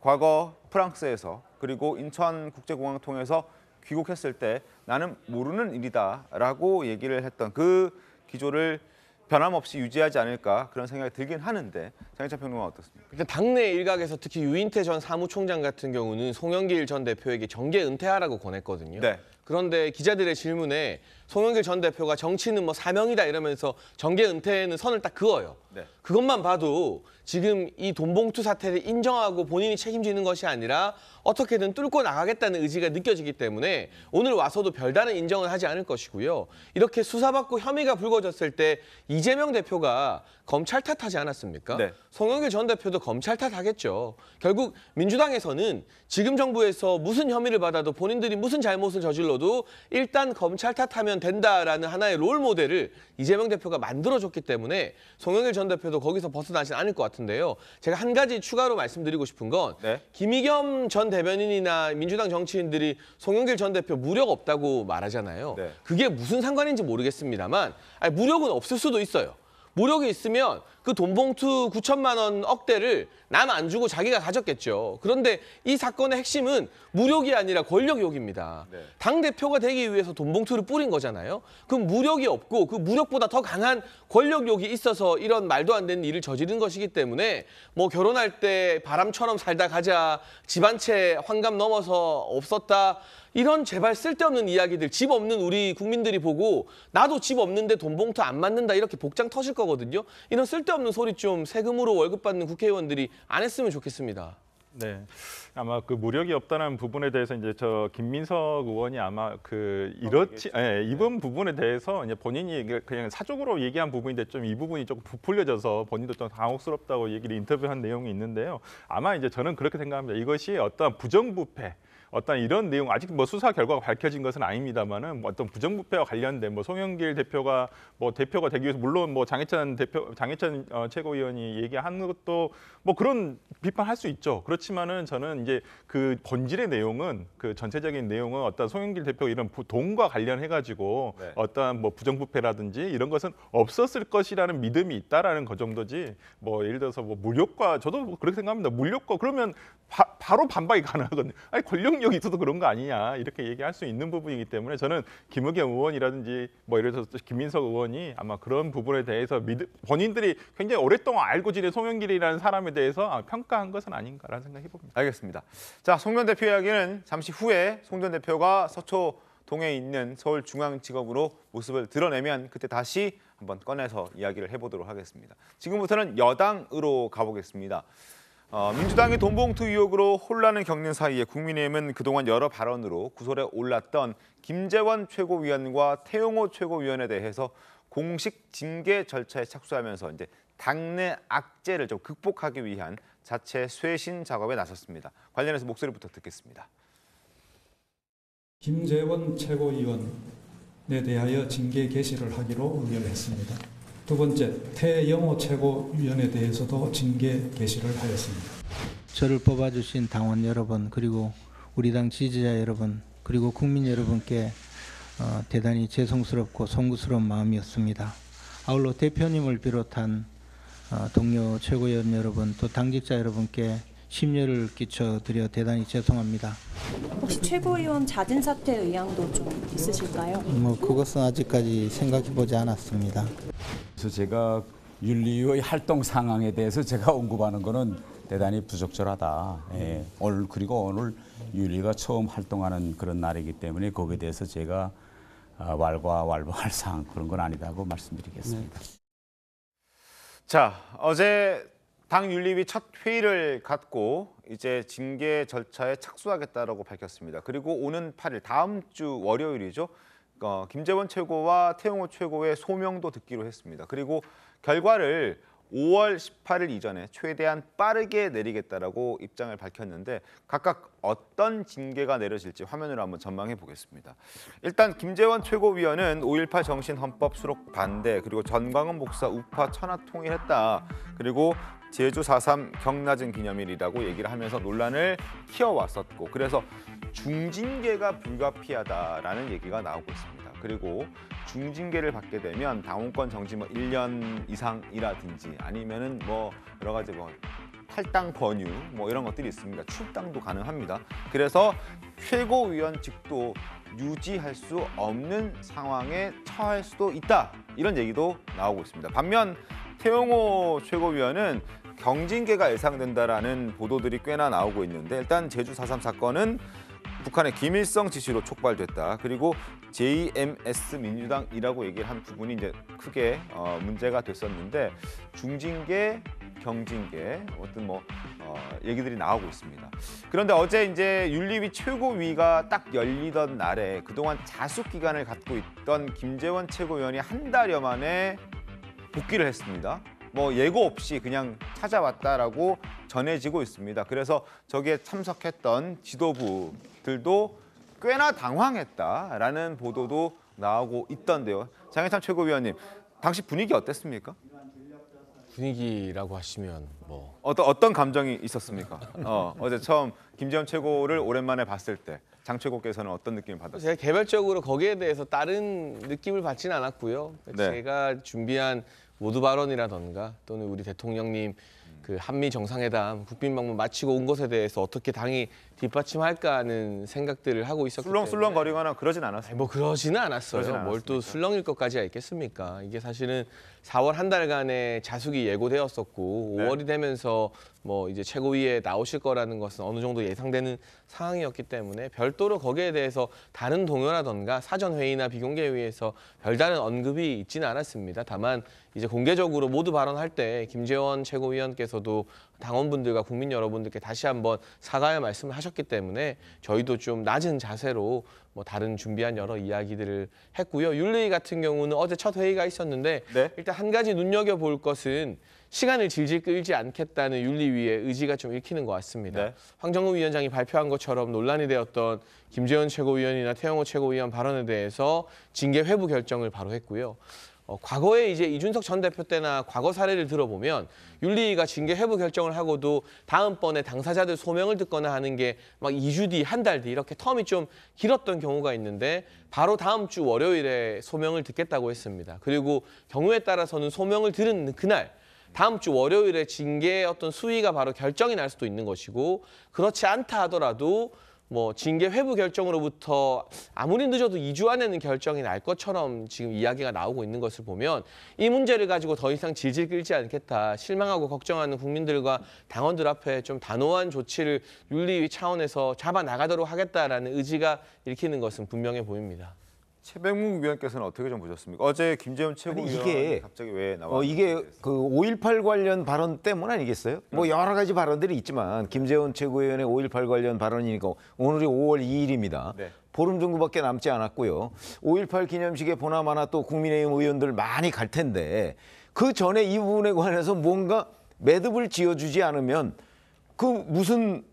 과거 프랑스에서 그리고 인천국제공항 통해서 귀국했을 때 나는 모르는 일이다라고 얘기를 했던 그 기조를 변함없이 유지하지 않을까 그런 생각이 들긴 하는데 장희찬 평론가 어떻습니까? 일단 당내 일각에서 특히 유인태 전 사무총장 같은 경우는 송영길 전 대표에게 정계 은퇴하라고 권했거든요. 네. 그런데 기자들의 질문에 송영길 전 대표가 정치는 뭐 사명이다 이러면서 정계 은퇴에는 선을 딱 그어요. 네. 그것만 봐도 지금 이 돈봉투 사태를 인정하고 본인이 책임지는 것이 아니라 어떻게든 뚫고 나가겠다는 의지가 느껴지기 때문에 오늘 와서도 별다른 인정은 하지 않을 것이고요. 이렇게 수사받고 혐의가 불거졌을 때 이재명 대표가 검찰 탓하지 않았습니까? 네. 송영길 전 대표도 검찰 탓하겠죠. 결국 민주당에서는 지금 정부에서 무슨 혐의를 받아도 본인들이 무슨 잘못을 저질러도 일단 검찰 탓하면 된다라는 하나의 롤 모델을 이재명 대표가 만들어줬기 때문에 송영길 전 대표도 거기서 벗어나진 않을 것 같은데요. 제가 한 가지 추가로 말씀드리고 싶은 건 네. 김의겸 전 대변인이나 민주당 정치인들이 송영길 전 대표 무력 없다고 말하잖아요. 네. 그게 무슨 상관인지 모르겠습니다만 무력은 없을 수도 있어요. 무력이 있으면 그 돈봉투 9천만 원 억대를 남 안 주고 자기가 가졌겠죠. 그런데 이 사건의 핵심은 무력이 아니라 권력욕입니다. 네. 당대표가 되기 위해서 돈봉투를 뿌린 거잖아요. 그럼 무력이 없고 그 무력보다 더 강한 권력욕이 있어서 이런 말도 안 되는 일을 저지른 것이기 때문에 뭐 결혼할 때 바람처럼 살다 가자, 집 한 채 환갑 넘어서 없었다, 이런 제발 쓸데없는 이야기들 집 없는 우리 국민들이 보고 나도 집 없는데 돈봉투 안 맞는다 이렇게 복장 터질 거거든요. 이런 쓸데없는 소리 좀 세금으로 월급 받는 국회의원들이 안 했으면 좋겠습니다. 네, 아마 그 무력이 없다는 부분에 대해서 이제 저 김민석 의원이 아마 그 이렇지, 이번 부분에 대해서 이제 본인이 그냥 사적으로 얘기한 부분인데 좀 이 부분이 조금 부풀려져서 본인도 좀 당혹스럽다고 얘기를 인터뷰한 내용이 있는데요. 아마 이제 저는 그렇게 생각합니다. 이것이 어떤 부정부패, 어떤 이런 내용 아직 뭐 수사 결과가 밝혀진 것은 아닙니다만은 뭐 어떤 부정부패와 관련된 뭐 송영길 대표가 뭐 대표가 되기 위해서 물론 뭐 장해찬 최고위원이 얘기하는 것도 뭐 그런 비판할 수 있죠. 그렇지만은 저는 이제 그 본질의 내용은 그 전체적인 내용은 어떤 송영길 대표 이런 돈과 관련해 가지고 네. 어떤 뭐 부정부패라든지 이런 것은 없었을 것이라는 믿음이 있다라는 것 정도지. 뭐 예를 들어서 뭐 물욕과 저도 뭐 그렇게 생각합니다. 물욕과 그러면 바로 반박이 가능하거든요. 아니 권력력이 있어도 그런 거 아니냐 이렇게 얘기할 수 있는 부분이기 때문에 저는 김의겸 의원이라든지 뭐 예를 들어서 김민석 의원이 아마 그런 부분에 대해서 본인들이 굉장히 오랫동안 알고 지낸 송영길이라는 사람에 대해서 평가한 것은 아닌가라는 생각해 봅니다. 알겠습니다. 자, 송 전 대표 이야기는 잠시 후에 송 전 대표가 서초동에 있는 서울중앙지검으로 모습을 드러내면 그때 다시 한번 꺼내서 이야기를 해보도록 하겠습니다. 지금부터는 여당으로 가보겠습니다. 민주당이 돈봉투 의혹으로 혼란을 겪는 사이에 국민의힘은 그동안 여러 발언으로 구설에 올랐던 김재원 최고위원과 태용호 최고위원에 대해서 공식 징계 절차에 착수하면서 이제 당내 악재를 좀 극복하기 위한 자체 쇄신 작업에 나섰습니다. 관련해서 목소리부터 듣겠습니다. 김재원 최고위원에 대하여 징계 개시를 하기로 의결했습니다. 두 번째, 태영호 최고위원에 대해서도 징계 개시를 하였습니다. 저를 뽑아주신 당원 여러분, 그리고 우리 당 지지자 여러분, 그리고 국민 여러분께 대단히 죄송스럽고 송구스러운 마음이었습니다. 아울러 대표님을 비롯한 동료 최고위원 여러분, 또 당직자 여러분께 심려를 끼쳐드려 대단히 죄송합니다. 혹시 최고위원 자진 사퇴 의향도 좀 있으실까요? 그것은 아직까지 생각해보지 않았습니다. 그래서 제가 윤리위의 활동 상황에 대해서 제가 언급하는 것은 대단히 부적절하다. 그리고 오늘 윤리가 처음 활동하는 그런 날이기 때문에 거기에 대해서 제가 왈가왈부할 사항 그런 건 아니다고 말씀드리겠습니다. 자, 어제 당 윤리위 첫 회의를 갖고 이제 징계 절차에 착수하겠다라고 밝혔습니다. 그리고 오는 8일 다음 주 월요일이죠. 김재원 최고와 태용호 최고의 소명도 듣기로 했습니다. 그리고 결과를 5월 18일 이전에 최대한 빠르게 내리겠다라고 입장을 밝혔는데 각각 어떤 징계가 내려질지 화면으로 한번 전망해 보겠습니다. 일단 김재원 최고위원은 5.18 정신 헌법 수록 반대, 그리고 전광훈 목사 우파 천하 통일했다, 그리고 제주 4.3 경나증 기념일이라고 얘기를 하면서 논란을 키워왔었고, 그래서 중징계가 불가피하다라는 얘기가 나오고 있습니다. 그리고 중징계를 받게 되면 당원권 정지 1년 이상이라든지 아니면은 뭐 여러 가지 탈당 권유 이런 것들이 있습니다. 출당도 가능합니다. 그래서 최고위원직도 유지할 수 없는 상황에 처할 수도 있다, 이런 얘기도 나오고 있습니다. 반면 태용호 최고위원은 경징계가 예상된다라는 보도들이 꽤나 나오고 있는데, 일단 제주 4.3 사건은 북한의 김일성 지시로 촉발됐다. 그리고 JMS 민주당이라고 얘기를 한 부분이 이제 크게 문제가 됐었는데, 중징계, 경징계 어떤 얘기들이 나오고 있습니다. 그런데 어제 이제 윤리위 최고위가 딱 열리던 날에 그동안 자숙 기간을 갖고 있던 김재원 최고위원이 한 달여 만에 복귀를 했습니다. 예고 없이 그냥 찾아왔다라고 전해지고 있습니다. 그래서 저기에 참석했던 지도부들도 꽤나 당황했다라는 보도도 나오고 있던데요. 장해찬 최고위원님, 당시 분위기 어땠습니까? 분위기라고 하시면 어떤 감정이 있었습니까? 어제 처음 김재원 최고를 오랜만에 봤을 때 장 최고께서는 어떤 느낌을 받았어요? 제가 개별적으로 거기에 대해서 다른 느낌을 받지는 않았고요. 네. 제가 준비한 모두 발언이라던가 또는 우리 대통령님 그 한미 정상회담 국빈 방문 마치고 온 것에 대해서 어떻게 당이 뒷받침할까 하는 생각들을 하고 있었기 때문에 술렁거리거나 그러진 않았어요. 그러지는 않았어요. 뭘 또 술렁일 것까지야 있겠습니까? 이게 사실은 4월 한 달간의 자숙이 예고되었었고 5월이 되면서 이제 최고위에 나오실 거라는 것은 어느 정도 예상되는 상황이었기 때문에 별도로 거기에 대해서 다른 동요라던가 사전 회의나 비공개 회의에서 별다른 언급이 있지는 않았습니다. 다만 이제 공개적으로 모두 발언할 때 김재원 최고위원께서도 당원분들과 국민 여러분들께 다시 한번 사과의 말씀을 하셨습니다. 하셨기 때문에 저희도 좀 낮은 자세로 뭐 다른 준비한 여러 이야기들을 했고요. 윤리위 같은 경우는 어제 첫 회의가 있었는데 일단 한 가지 눈여겨볼 것은 시간을 질질 끌지 않겠다는 윤리위의 의지가 좀 읽히는 것 같습니다. 황정우 위원장이 발표한 것처럼 논란이 되었던 김재원 최고위원이나 태영호 최고위원 발언에 대해서 징계 회부 결정을 바로 했고요. 과거에 이제 이준석 전 대표 때나 과거 사례를 들어보면 윤리위가 징계 회부 결정을 하고도 다음번에 당사자들 소명을 듣거나 하는 게 막 2주 뒤, 한 달 뒤 이렇게 텀이 좀 길었던 경우가 있는데 바로 다음 주 월요일에 소명을 듣겠다고 했습니다. 그리고 경우에 따라서는 소명을 들은 그날 다음 주 월요일에 징계의 어떤 수위가 바로 결정이 날 수도 있는 것이고 그렇지 않다 하더라도 뭐 징계 회부 결정으로부터 아무리 늦어도 2주 안에는 결정이 날 것처럼 지금 이야기가 나오고 있는 것을 보면 이 문제를 가지고 더 이상 질질 끌지 않겠다. 실망하고 걱정하는 국민들과 당원들 앞에 좀 단호한 조치를 윤리위 차원에서 잡아나가도록 하겠다라는 의지가 읽히는 것은 분명해 보입니다. 최백문 위원께서는 어떻게 좀 보셨습니까? 어제 김재원 최고위원이 갑자기 왜 나왔는지. 이게 그 5.18 관련 발언 때문 아니겠어요? 뭐 여러 가지 발언들이 있지만 김재원 최고위원의 5.18 관련 발언이니까 오늘이 5월 2일입니다. 보름 정도밖에 남지 않았고요. 5.18 기념식에 보나마나 또 국민의힘 의원들 많이 갈 텐데 그 전에 이 부분에 관해서 뭔가 매듭을 지어주지 않으면 그 무슨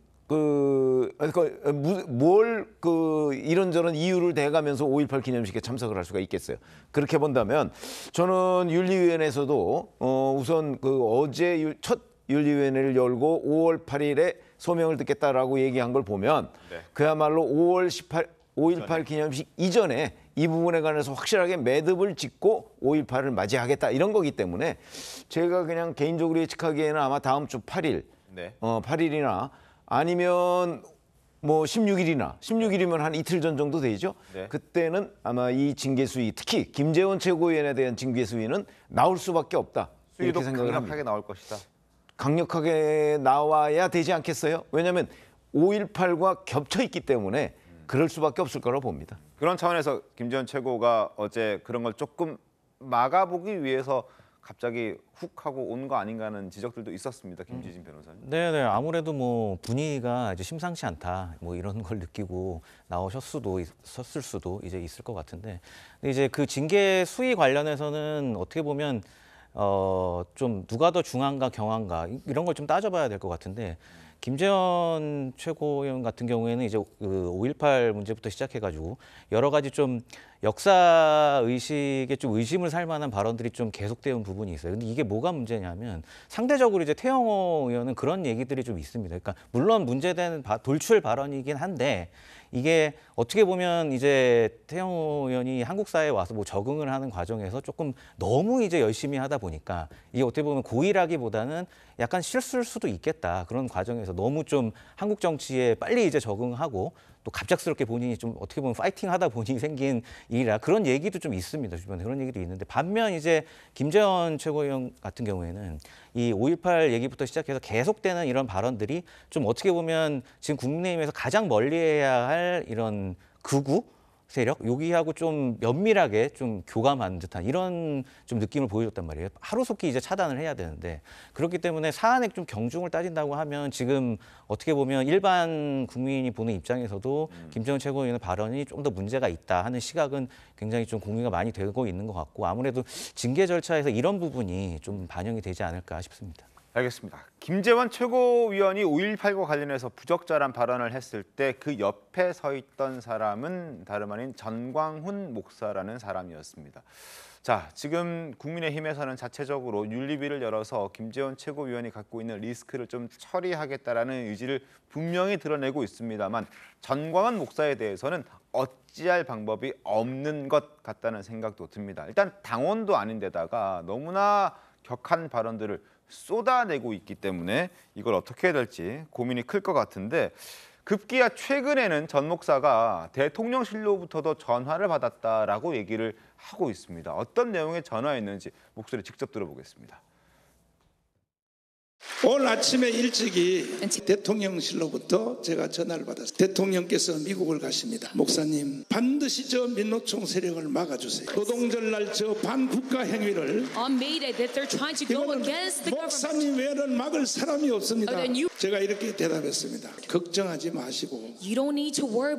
이런저런 이유를 대가면서 5.18 기념식에 참석을 할 수가 있겠어요. 그렇게 본다면 저는 윤리위원회에서도 우선 어제 첫 윤리위원회를 열고 5월 8일에 소명을 듣겠다라고 얘기한 걸 보면 그야말로 5.18 기념식 이전에 이 부분에 관해서 확실하게 매듭을 짓고 5.18을 맞이하겠다 이런 거기 때문에 제가 그냥 개인적으로 예측하기에는 아마 다음 주 8일, 8일이나 아니면 뭐 16일이면 한 이틀 전 정도 되죠. 그때는 아마 이 징계 수위, 특히 김재원 최고위원에 대한 징계 수위는 나올 수밖에 없다. 이렇게 생각을 합니다. 강력하게 나올 것이다. 강력하게 나와야 되지 않겠어요? 왜냐하면 5.18과 겹쳐 있기 때문에 그럴 수밖에 없을 거라고 봅니다. 그런 차원에서 김재원 최고가 어제 그런 걸 조금 막아보기 위해서 갑자기 훅 하고 온 거 아닌가 하는 지적들도 있었습니다. 김지진 변호사님. 네, 아무래도 뭐 분위기가 이제 심상치 않다, 뭐 이런 걸 느끼고 나오셨을 수도 이제 있을 것 같은데, 근데 이제 그 징계 수위 관련해서는 어떻게 보면 좀 누가 더 중한가 경한가 이런 걸 좀 따져봐야 될 것 같은데. 김재원 최고위원 같은 경우에는 이제 그 5.18 문제부터 시작해가지고 여러 가지 좀 역사 의식에 좀 의심을 살 만한 발언들이 좀 계속되는 부분이 있어요. 근데 이게 뭐가 문제냐면 상대적으로 이제 태영호 의원은 그런 얘기들이 좀 있습니다. 그러니까 물론 문제된 돌출 발언이긴 한데 이게 어떻게 보면 이제 태영호 의원이 한국 사회에 와서 뭐 적응을 하는 과정에서 조금 너무 이제 열심히 하다 보니까 이게 어떻게 보면 고의라기보다는 약간 실수일 수도 있겠다. 그런 과정에서 너무 좀 한국 정치에 빨리 이제 적응하고 또 갑작스럽게 본인이 좀 어떻게 보면 파이팅 하다 보니 생긴 일이라 그런 얘기도 좀 있습니다. 주변에 그런 얘기도 있는데 반면 이제 김재원 최고위원 같은 경우에는 이 5.18 얘기부터 시작해서 계속되는 이런 발언들이 좀 어떻게 보면 지금 국민의힘에서 가장 멀리해야 할 이런 극우 세력 여기하고 좀 면밀하게 좀 교감한 듯한 이런 좀 느낌을 보여줬단 말이에요. 하루속히 이제 차단을 해야 되는데 그렇기 때문에 사안에 좀 경중을 따진다고 하면 지금 어떻게 보면 일반 국민이 보는 입장에서도 김재원 최고위원의 발언이 좀 더 문제가 있다 하는 시각은 굉장히 좀 공유가 많이 되고 있는 것 같고 아무래도 징계 절차에서 이런 부분이 좀 반영이 되지 않을까 싶습니다. 알겠습니다. 김재원 최고위원이 5.18과 관련해서 부적절한 발언을 했을 때 그 옆에 서 있던 사람은 다름 아닌 전광훈 목사라는 사람이었습니다. 자, 지금 국민의힘에서는 자체적으로 윤리위를 열어서 김재원 최고위원이 갖고 있는 리스크를 좀 처리하겠다라는 의지를 분명히 드러내고 있습니다만 전광훈 목사에 대해서는 어찌할 방법이 없는 것 같다는 생각도 듭니다. 일단 당원도 아닌데다가 너무나 격한 발언들을 쏟아내고 있기 때문에 이걸 어떻게 해야 될지 고민이 클 것 같은데 급기야 최근에는 전 목사가 대통령실로부터도 전화를 받았다라고 얘기를 하고 있습니다. 어떤 내용의 전화였는지 목소리 직접 들어보겠습니다. 오늘 아침에 일찍이 대통령실로부터 제가 전화를 받았어요. 대통령께서 미국을 가십니다. 목사님, 반드시 저 민노총 세력을 막아주세요. 노동절 날 저 반국가 행위를 목사님 외에는 막을 사람이 없습니다. 제가 이렇게 대답했습니다. 걱정하지 마시고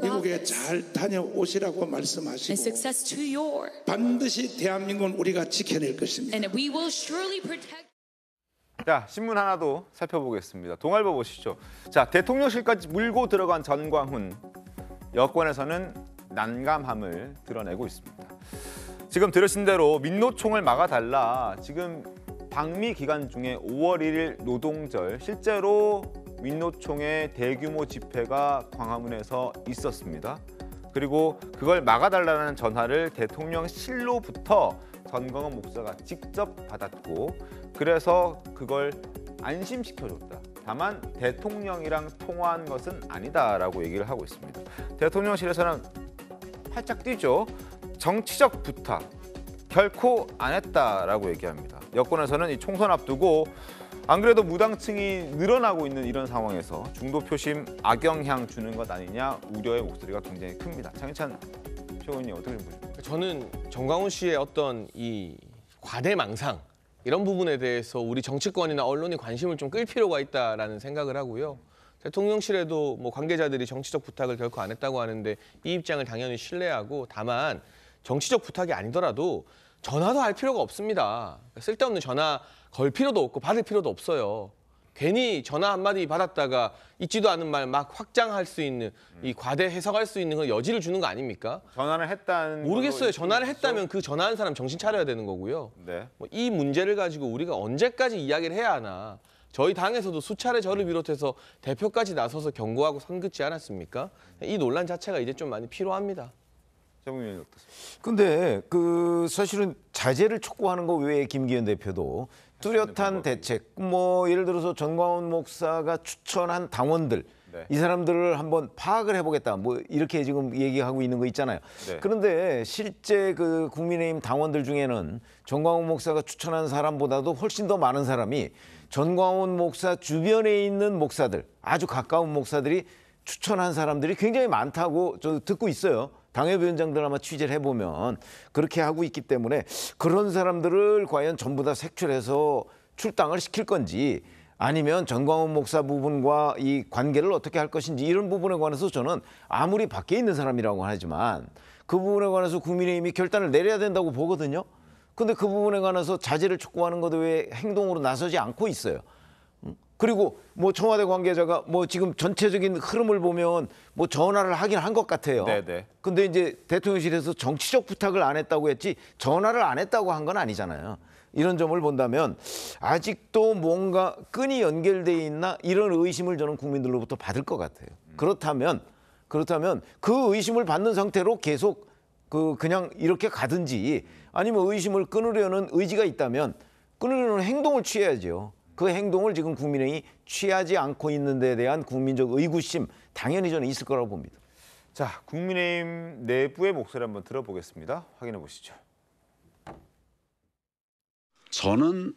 미국에 잘 다녀오시라고 말씀하시고 반드시 대한민국은 우리가 지켜낼 것입니다. 자, 신문 하나 더 살펴보겠습니다. 동아일보 보시죠. 자, 대통령실까지 물고 들어간 전광훈. 여권에서는 난감함을 드러내고 있습니다. 지금 들으신 대로 민노총을 막아달라. 지금 방미 기간 중에 5월 1일 노동절 실제로 민노총의 대규모 집회가 광화문에서 있었습니다. 그리고 그걸 막아달라는 전화를 대통령실로부터 전광훈 목사가 직접 받았고 그래서 그걸 안심시켜줬다. 다만 대통령이랑 통화한 것은 아니다라고 얘기를 하고 있습니다. 대통령실에서는 활짝 뛰죠. 정치적 부탁 결코 안 했다라고 얘기합니다. 여권에서는 이 총선 앞두고 안 그래도 무당층이 늘어나고 있는 이런 상황에서 중도 표심 악영향 주는 것 아니냐 우려의 목소리가 굉장히 큽니다. 장희찬 표현님 어떻게 보십니까? 저는 정광훈 씨의 어떤 이 과대망상 이런 부분에 대해서 우리 정치권이나 언론이 관심을 좀 끌 필요가 있다라는 생각을 하고요. 대통령실에도 뭐 관계자들이 정치적 부탁을 결코 안 했다고 하는데 이 입장을 당연히 신뢰하고 다만 정치적 부탁이 아니더라도 전화도 할 필요가 없습니다. 쓸데없는 전화 걸 필요도 없고 받을 필요도 없어요. 괜히 전화 한마디 받았다가 있지도 않은 말 막 확장할 수 있는 이 과대 해석할 수 있는 그런 여지를 주는 거 아닙니까? 전화를 했다는 모르겠어요. 전화를 했다면 그 전화한 사람 정신 차려야 되는 거고요. 네. 뭐 이 문제를 가지고 우리가 언제까지 이야기를 해야 하나. 저희 당에서도 수차례 저를 비롯해서 대표까지 나서서 경고하고 선긋지 않았습니까? 이 논란 자체가 이제 좀 많이 필요합니다. 정국민 어떠세요? 근데 그 사실은 자제를 촉구하는 거 외에 김기현 대표도 뚜렷한 대책, 뭐 예를 들어서 전광훈 목사가 추천한 당원들 네. 이 사람들을 한번 파악을 해보겠다, 뭐 이렇게 지금 얘기하고 있는 거 있잖아요. 네. 그런데 실제 그 국민의힘 당원들 중에는 전광훈 목사가 추천한 사람보다도 훨씬 더 많은 사람이 전광훈 목사 주변에 있는 목사들, 아주 가까운 목사들이 추천한 사람들이 굉장히 많다고 저 듣고 있어요. 당협위원장들 아마 취재를 해보면 그렇게 하고 있기 때문에 그런 사람들을 과연 전부 다 색출해서 출당을 시킬 건지 아니면 전광훈 목사 부분과 이 관계를 어떻게 할 것인지 이런 부분에 관해서 저는 아무리 밖에 있는 사람이라고 하지만 그 부분에 관해서 국민의힘이 결단을 내려야 된다고 보거든요. 근데 그 부분에 관해서 자제를 촉구하는 것 외에 행동으로 나서지 않고 있어요. 그리고 뭐 청와대 관계자가 뭐 지금 전체적인 흐름을 보면 뭐 전화를 하긴 한 것 같아요. 네네. 근데 이제 대통령실에서 정치적 부탁을 안 했다고 했지 전화를 안 했다고 한 건 아니잖아요. 이런 점을 본다면 아직도 뭔가 끈이 연결돼 있나 이런 의심을 저는 국민들로부터 받을 것 같아요. 그렇다면 그 의심을 받는 상태로 계속 그냥 이렇게 가든지 아니면 의심을 끊으려는 의지가 있다면 끊으려는 행동을 취해야죠. 그 행동을 지금 국민의힘이 취하지 않고 있는 데 대한 국민적 의구심 당연히 저는 있을 거라고 봅니다. 자, 국민의힘 내부의 목소리 한번 들어보겠습니다. 확인해 보시죠. 저는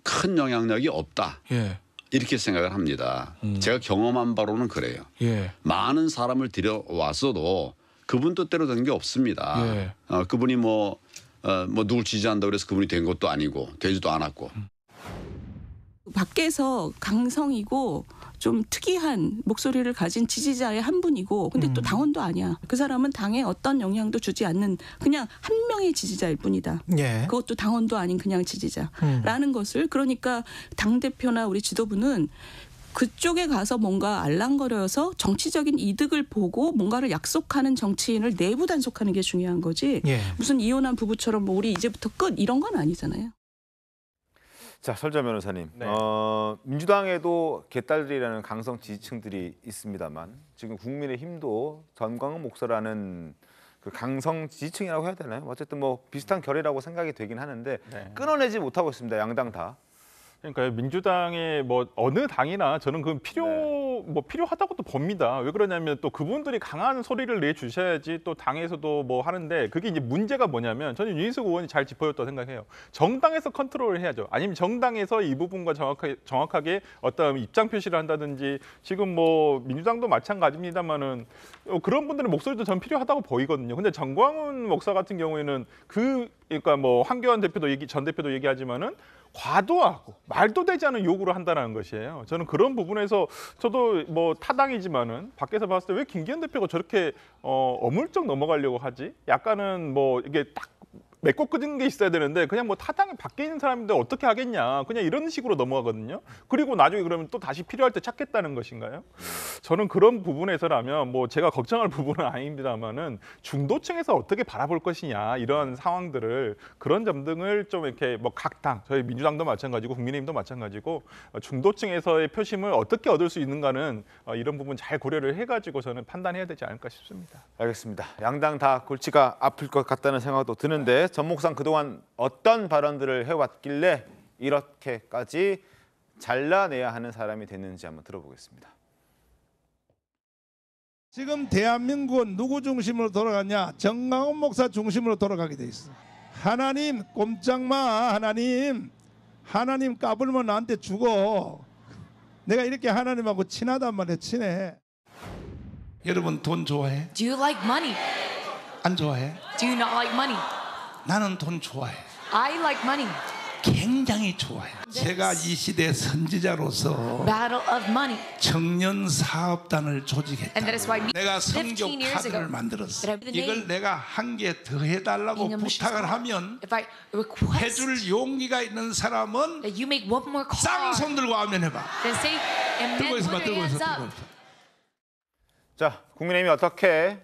큰 영향력이 없다. 예. 이렇게 생각을 합니다. 제가 경험한 바로는 그래요. 예. 많은 사람을 들여왔어도 그분 뜻대로 된 게 없습니다. 예. 그분이 뭐 누굴 지지한다고 그래서 그분이 된 것도 아니고 되지도 않았고. 밖에서 강성이고 좀 특이한 목소리를 가진 지지자의 한 분이고 근데 또 당원도 아니야. 그 사람은 당에 어떤 영향도 주지 않는 그냥 한 명의 지지자일 뿐이다. 예. 그것도 당원도 아닌 그냥 지지자라는 것을 그러니까 당대표나 우리 지도부는 그쪽에 가서 뭔가 알랑거려서 정치적인 이득을 보고 뭔가를 약속하는 정치인을 내부 단속하는 게 중요한 거지. 예. 무슨 이혼한 부부처럼 뭐 우리 이제부터 끝 이런 건 아니잖아요. 자, 설자 변호사님. 네. 민주당에도 개딸들이라는 강성 지지층들이 있습니다만 지금 국민의힘도 전광훈 목사라는 그 강성 지지층이라고 해야 되나요? 어쨌든 뭐 비슷한 결이라고 생각이 되긴 하는데 네. 끊어내지 못하고 있습니다. 양당 다. 그러니까 민주당의 뭐 어느 당이나 저는 그 필요 저도 뭐 필요하다고 또 봅니다. 왜 그러냐면 또 그분들이 강한 소리를 내주셔야지 또 당에서도 뭐 하는데 그게 이제 문제가 뭐냐면 저는 윤희숙 의원이 잘 짚어줬다고 생각해요. 정당에서 컨트롤을 해야죠. 아니면 정당에서 이 부분과 정확하게 어떤 입장 표시를 한다든지 지금 뭐 민주당도 마찬가지입니다만은 그런 분들의 목소리도 전 필요하다고 보이거든요. 근데 정광훈 목사 같은 경우에는 그러니까 뭐 황교안 전 대표도 얘기하지만은 과도하고 말도 되지 않은 요구를 한다는 것이에요. 저는 그런 부분에서 저도 뭐 타당이지만은 밖에서 봤을 때 왜 김기현 대표가 저렇게 어물쩍 넘어가려고 하지? 약간은 뭐 이게 딱 맺고 끄는 게 있어야 되는데 그냥 뭐 타당에 밖에 있는 사람인데 어떻게 하겠냐. 그냥 이런 식으로 넘어가거든요. 그리고 나중에 그러면 또 다시 필요할 때 찾겠다는 것인가요? 저는 그런 부분에서라면 뭐 제가 걱정할 부분은 아닙니다만은 중도층에서 어떻게 바라볼 것이냐 이런 상황들을 그런 점 등을 좀 이렇게 뭐 각 당 저희 민주당도 마찬가지고 국민의힘도 마찬가지고 중도층에서의 표심을 어떻게 얻을 수 있는가는 이런 부분 잘 고려를 해가지고 저는 판단해야 되지 않을까 싶습니다. 알겠습니다. 양당 다 골치가 아플 것 같다는 생각도 드는데 전 목사는 그동안 어떤 발언들을 해왔길래 이렇게까지 잘라내야 하는 사람이 됐는지 한번 들어보겠습니다. 지금 대한민국은 누구 중심으로 돌아가냐? 정광훈 목사 중심으로 돌아가게 돼 있어. 하나님 꼼짝마. 하나님 까불면 나한테 죽어. 내가 이렇게 하나님하고 친하단 말이야. 친해. 여러분 돈 좋아해? Do you like money? 안 좋아해? Do you not like money? 나는 돈 좋아해. I like money. 굉장히 좋아해. 제가 이 시대 선지자로서 Battle of money. 청년 사업단을 조직했다. And that is why 내가 15 성교 years 카드를 ago 만들었어. that I put the 이걸 name 내가 한 개 더 해달라고 in the missions 부탁을 call. 하면 If I request 해줄 용기가 있는 사람은 that you make one more call, 쌍손 들고 아멘 해봐. then say amen. 들고 있어봐. Put your 들고 있어. hands 들고 up. 있어. 자, 국민의힘이 어떻게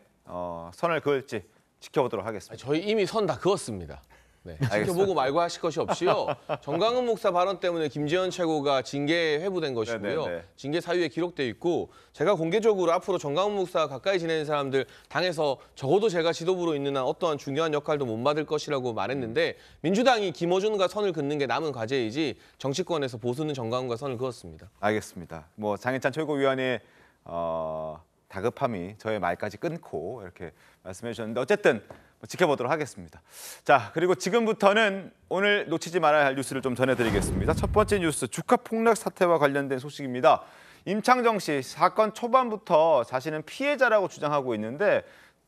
선을 그을지 지켜보도록 하겠습니다. 저희 이미 선 다 그었습니다. 네, 알겠습니다. 지켜보고 말고 하실 것이 없이요. 정광훈 목사 발언 때문에 김재현 최고가 징계에 회부된 것이고요. 네네네. 징계 사유에 기록돼 있고 제가 공개적으로 앞으로 정광훈 목사 가까이 지내는 사람들 당에서 적어도 제가 지도부로 있는 한 어떠한 중요한 역할도 못 맡을 것이라고 말했는데 민주당이 김어준과 선을 긋는 게 남은 과제이지 정치권에서 보수는 정광훈과 선을 그었습니다. 알겠습니다. 뭐 장해찬 최고위원의 다급함이 저의 말까지 끊고 이렇게 말씀해 주셨는데 어쨌든 지켜보도록 하겠습니다. 자, 그리고 지금부터는 오늘 놓치지 말아야 할 뉴스를 좀 전해드리겠습니다. 첫 번째 뉴스, 주가 폭락 사태와 관련된 소식입니다. 임창정 씨, 사건 초반부터 자신은 피해자라고 주장하고 있는데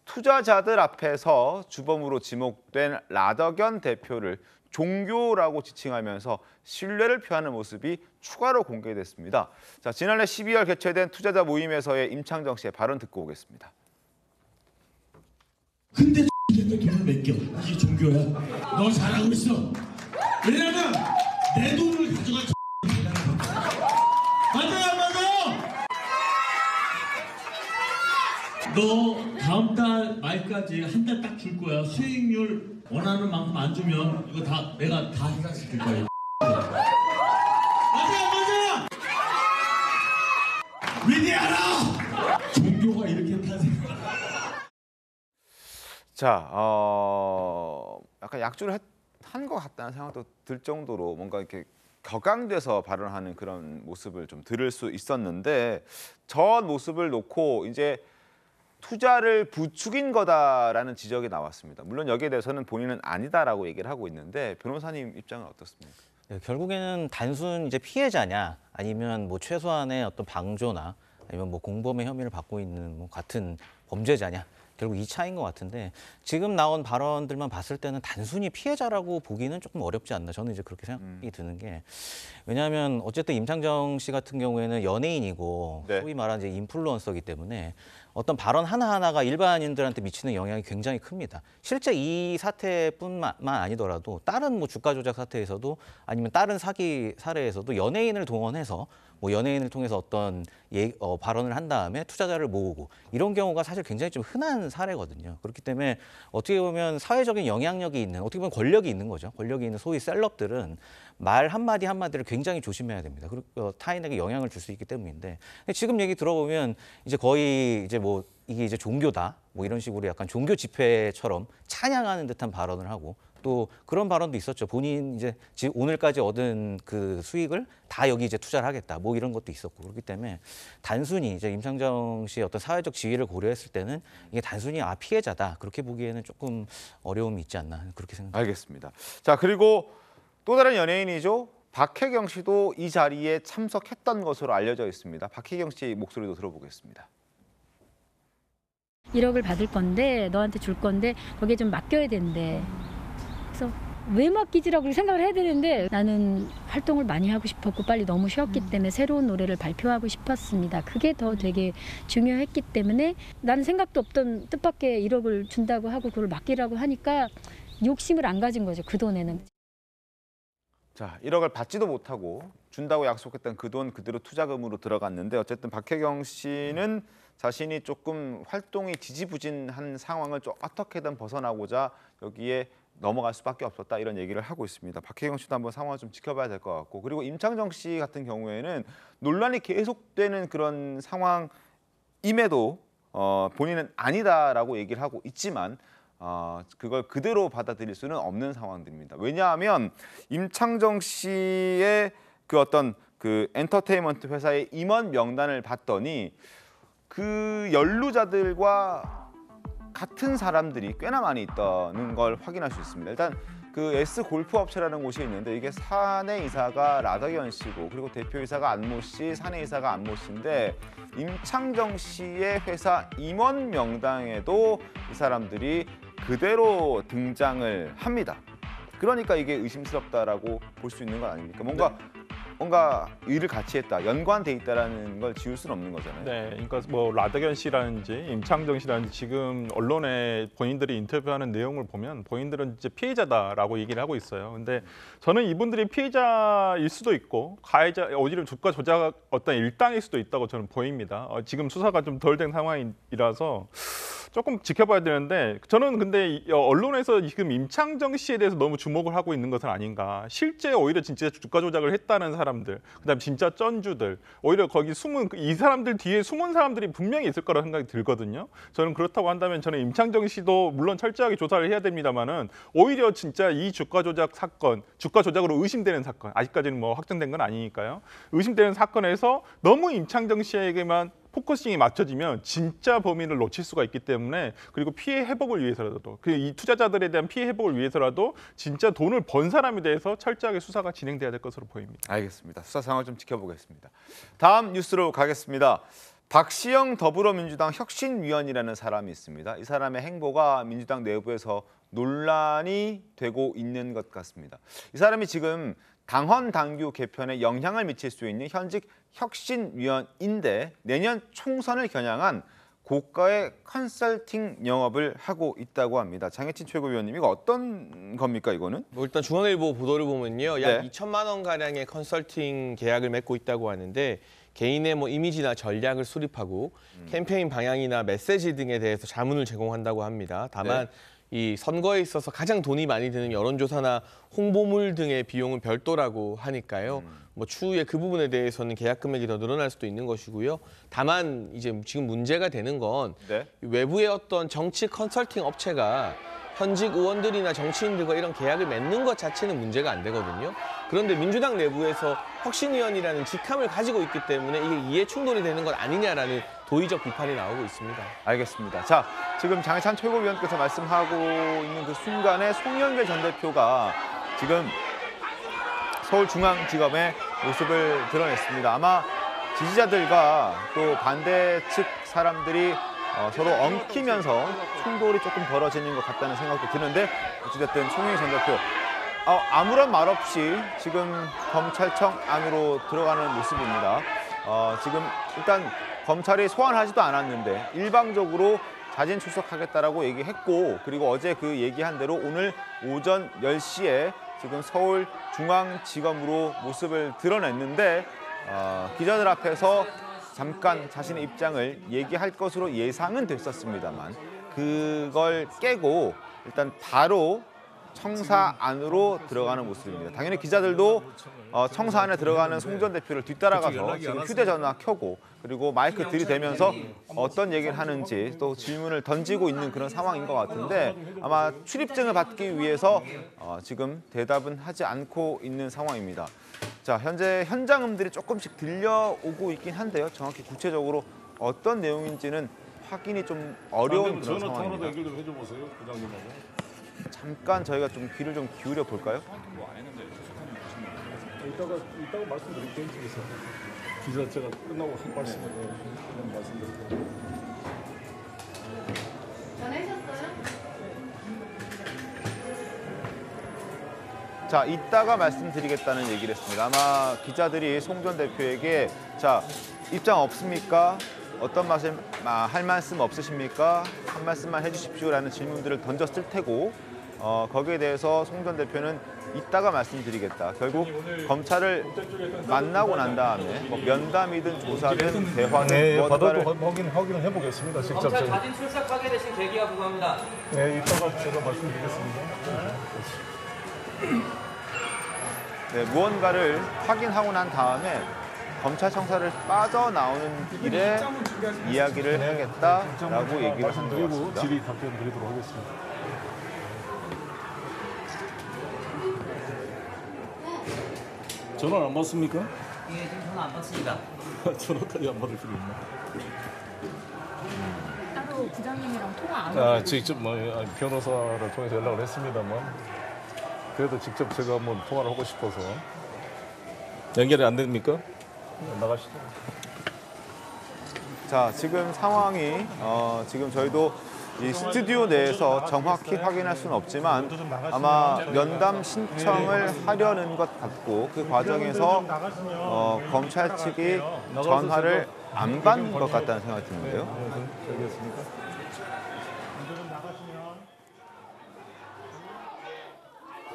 투자자들 앞에서 주범으로 지목된 라더견 대표를 종교라고 지칭하면서 신뢰를 표하는 모습이 추가로 공개됐습니다. 자, 지난해 12월 개최된 투자자 모임에서의 임창정 씨의 발언 듣고 오겠습니다. 근데 돈을 맡겨. 이게 종교야. 너 잘하고 있어. 왜냐면 내 돈을 가져갈 맞아요, 안 맞아요? 너 다음 달 말까지 한 달 딱 줄 거야. 수익률 원하는 만큼 안 주면 이거 다 내가 다 해결시킬 거야. 맞아요, 안 맞아요? 위대하라. 종교가 이렇게 탄생. 자, 약간 약주를 한 것 같다는 생각도 들 정도로 뭔가 이렇게 격앙돼서 발언하는 그런 모습을 좀 들을 수 있었는데 저 모습을 놓고 이제 투자를 부추긴 거다라는 지적이 나왔습니다. 물론 여기에 대해서는 본인은 아니다라고 얘기를 하고 있는데 변호사님 입장은 어떻습니까? 네, 결국에는 단순 이제 피해자냐 아니면 뭐 최소한의 어떤 방조나 아니면 뭐 공범의 혐의를 받고 있는 뭐 같은 범죄자냐 결국 이 차이인 것 같은데 지금 나온 발언들만 봤을 때는 단순히 피해자라고 보기는 조금 어렵지 않나 저는 이제 그렇게 생각이 드는 게 왜냐하면 어쨌든 임창정 씨 같은 경우에는 연예인이고 네. 소위 말하는 이제 인플루언서이기 때문에 어떤 발언 하나하나가 일반인들한테 미치는 영향이 굉장히 큽니다. 실제 이 사태뿐만 아니더라도 다른 뭐 주가 조작 사태에서도 아니면 다른 사기 사례에서도 연예인을 동원해서 뭐 연예인을 통해서 어떤 발언을 한 다음에 투자자를 모으고 이런 경우가 사실 굉장히 좀 흔한 사례거든요. 그렇기 때문에 어떻게 보면 사회적인 영향력이 있는 어떻게 보면 권력이 있는 거죠. 권력이 있는 소위 셀럽들은 말 한마디 한마디를 굉장히 조심해야 됩니다. 그리고 타인에게 영향을 줄 수 있기 때문인데 지금 얘기 들어보면 이제 거의 이제 뭐 이게 이제 종교다 뭐 이런 식으로 약간 종교 집회처럼 찬양하는 듯한 발언을 하고 또 그런 발언도 있었죠. 본인 이제 지금 오늘까지 얻은 그 수익을 다 여기 이제 투자를 하겠다. 뭐 이런 것도 있었고 그렇기 때문에 단순히 이제 임창정 씨의 어떤 사회적 지위를 고려했을 때는 이게 단순히 피해자다 그렇게 보기에는 조금 어려움이 있지 않나 그렇게 생각합니다. 알겠습니다. 자, 그리고 또 다른 연예인이죠. 박혜경 씨도 이 자리에 참석했던 것으로 알려져 있습니다. 박혜경 씨 목소리도 들어보겠습니다. 1억을 받을 건데 너한테 줄 건데 거기에 좀 맡겨야 된대. 그래서 왜 맡기지라고 생각을 해야 되는데 나는 활동을 많이 하고 싶었고 빨리 너무 쉬었기 때문에 새로운 노래를 발표하고 싶었습니다. 그게 더 되게 중요했기 때문에 나는 생각도 없던 뜻밖의 1억을 준다고 하고 그걸 맡기라고 하니까 욕심을 안 가진 거죠. 그 돈에는. 자, 1억을 받지도 못하고 준다고 약속했던 그 돈 그대로 투자금으로 들어갔는데 어쨌든 박혜경 씨는 자신이 조금 활동이 지지부진한 상황을 좀 어떻게든 벗어나고자 여기에 넘어갈 수밖에 없었다 이런 얘기를 하고 있습니다. 박혜경 씨도 한번 상황을 좀 지켜봐야 될 것 같고 그리고 임창정 씨 같은 경우에는 논란이 계속되는 그런 상황임에도 본인은 아니다라고 얘기를 하고 있지만 그걸 그대로 받아들일 수는 없는 상황들입니다. 왜냐하면 임창정 씨의 그 어떤 그 엔터테인먼트 회사의 임원 명단을 봤더니 그 연루자들과 같은 사람들이 꽤나 많이 있다는 걸 확인할 수 있습니다. 일단 그 S 골프 업체라는 곳이 있는데 이게 사내 이사가 라더견 씨고 그리고 대표이사가 안모 씨, 사내 이사가 안모 씨인데 임창정 씨의 회사 임원 명단에도 이 사람들이 그대로 등장을 합니다. 그러니까 이게 의심스럽다라고 볼 수 있는 건 아닙니까? 뭔가 일을 같이 했다, 연관돼 있다라는 걸 지울 수는 없는 거잖아요. 네, 그러니까 뭐 라더견 씨라든지 임창정 씨라든지 지금 언론에 본인들이 인터뷰하는 내용을 보면 본인들은 이제 피해자다라고 얘기를 하고 있어요. 근데 저는 이분들이 피해자일 수도 있고 가해자, 오히려 주가 조작 어떤 일당일 수도 있다고 저는 보입니다. 지금 수사가 좀 덜 된 상황이라서 조금 지켜봐야 되는데 저는 근데 언론에서 지금 임창정 씨에 대해서 너무 주목을 하고 있는 것은 아닌가. 실제 오히려 진짜 주가 조작을 했다는 사람들, 그다음 진짜 쩐주들, 오히려 거기 숨은 이 사람들 뒤에 숨은 사람들이 분명히 있을 거라고 생각이 들거든요. 저는 그렇다고 한다면 저는 임창정 씨도 물론 철저하게 조사를 해야 됩니다만은 오히려 진짜 이 주가 조작 사건, 주가 조작으로 의심되는 사건, 아직까지는 뭐 확정된 건 아니니까요. 의심되는 사건에서 너무 임창정 씨에게만 포커싱이 맞춰지면 진짜 범인을 놓칠 수가 있기 때문에 그리고 피해 회복을 위해서라도 이 투자자들에 대한 피해 회복을 위해서라도 진짜 돈을 번 사람에 대해서 철저하게 수사가 진행돼야 될 것으로 보입니다. 알겠습니다. 수사 상황을 좀 지켜보겠습니다. 다음 뉴스로 가겠습니다. 박시영 더불어민주당 혁신위원이라는 사람이 있습니다. 이 사람의 행보가 민주당 내부에서 논란이 되고 있는 것 같습니다. 이 사람이 지금 당헌 당규 개편에 영향을 미칠 수 있는 현직 혁신위원인데 내년 총선을 겨냥한 고가의 컨설팅 영업을 하고 있다고 합니다. 장혜진 최고위원님, 이거 어떤 겁니까, 이거는? 일단 중앙일보 보도를 보면요, 약 네. 2천만 원 가량의 컨설팅 계약을 맺고 있다고 하는데 개인의 이미지나 전략을 수립하고 캠페인 방향이나 메시지 등에 대해서 자문을 제공한다고 합니다. 다만 이 선거에 있어서 가장 돈이 많이 드는 여론조사나 홍보물 등의 비용은 별도라고 하니까요. 추후에 그 부분에 대해서는 계약 금액이 더 늘어날 수도 있는 것이고요. 다만 이제 지금 문제가 되는 건 외부의 어떤 정치 컨설팅 업체가 현직 의원들이나 정치인들과 이런 계약을 맺는 것 자체는 문제가 안 되거든요. 그런데 민주당 내부에서 혁신위원이라는 직함을 가지고 있기 때문에 이게 이해 충돌이 되는 것 아니냐라는 도의적 비판이 나오고 있습니다. 알겠습니다. 자, 지금 장혜찬 최고위원께서 말씀하고 있는 그 순간에 송영길 전 대표가 지금 서울중앙지검에 모습을 드러냈습니다. 아마 지지자들과 또 반대 측 사람들이 서로 엉키면서 충돌이 조금 벌어지는 것 같다는 생각도 드는데 어찌됐든 송영길 전 대표 아무런 말 없이 지금 검찰청 안으로 들어가는 모습입니다. 지금 일단 검찰이 소환하지도 않았는데 일방적으로 자진 출석하겠다라고 얘기했고 그리고 어제 그 얘기한 대로 오늘 오전 10시에 지금 서울중앙지검으로 모습을 드러냈는데 기자들 앞에서 잠깐 자신의 입장을 얘기할 것으로 예상은 됐었습니다만 그걸 깨고 일단 바로 청사 안으로 들어가는 모습입니다. 당연히 기자들도 청사 안에 들어가는 송 전 대표를 뒤따라가서 지금 휴대전화 켜고 그리고 마이크 들이대면서 어떤 얘기를 하는지 또 질문을 던지고 있는 그런 상황인 것 같은데 아마 출입증을 받기 위해서 지금 대답은 하지 않고 있는 상황입니다. 자, 현재 현장음들이 조금씩 들려오고 있긴 한데요. 정확히 구체적으로 어떤 내용인지는 확인이 좀 어려운 그런 상황입니다. 연결 좀 해줘보세요, 부장님하고. 잠깐 저희가 좀 귀를 좀 기울여 볼까요? 이따가 말씀드릴게요. 기자 제가 끝나고 말씀드릴게요. 자, 이따가 말씀드리겠다는 얘기를 했습니다. 아마 기자들이 송 전 대표에게 자, 입장 없습니까? 어떤 할 말씀 없으십니까? 한 말씀만 해주십시오라는 질문들을 던졌을 테고 거기에 대해서 송 전 대표는 이따가 말씀드리겠다. 결국 검찰을 만나고 난 다음에 뭐 면담이든 조사든 대화든 받아도 확인을 해보겠습니다. 직접 검찰 자진 출석하게 되신 계기가 궁금합니다. 네, 이따가 제가 말씀드리겠습니다. 네, 무언가를 확인하고 난 다음에 검찰 청사를 빠져나오는 길에 이야기를 하겠다라고 얘기를 한 것 같습니다. 질의 답변 드리도록 하겠습니다. 전화 안 받습니까? 예, 지금 전화 안 받습니다. 전화까지 안 받을 필요 있나? 따로 부장님이랑 통화 안 하고 직접 변호사를 통해서 연락을 했습니다만 그래도 직접 제가 한번 통화를 하고 싶어서 연결이 안 됩니까? 나가시죠. 자, 지금 상황이 지금 저희도 이 스튜디오 내에서 정확히 확인할 수는 없지만 아마 면담 신청을 하려는 것 같고 그 과정에서 검찰 측이 전화를 안 받는 것 같다는 생각이 드는데요.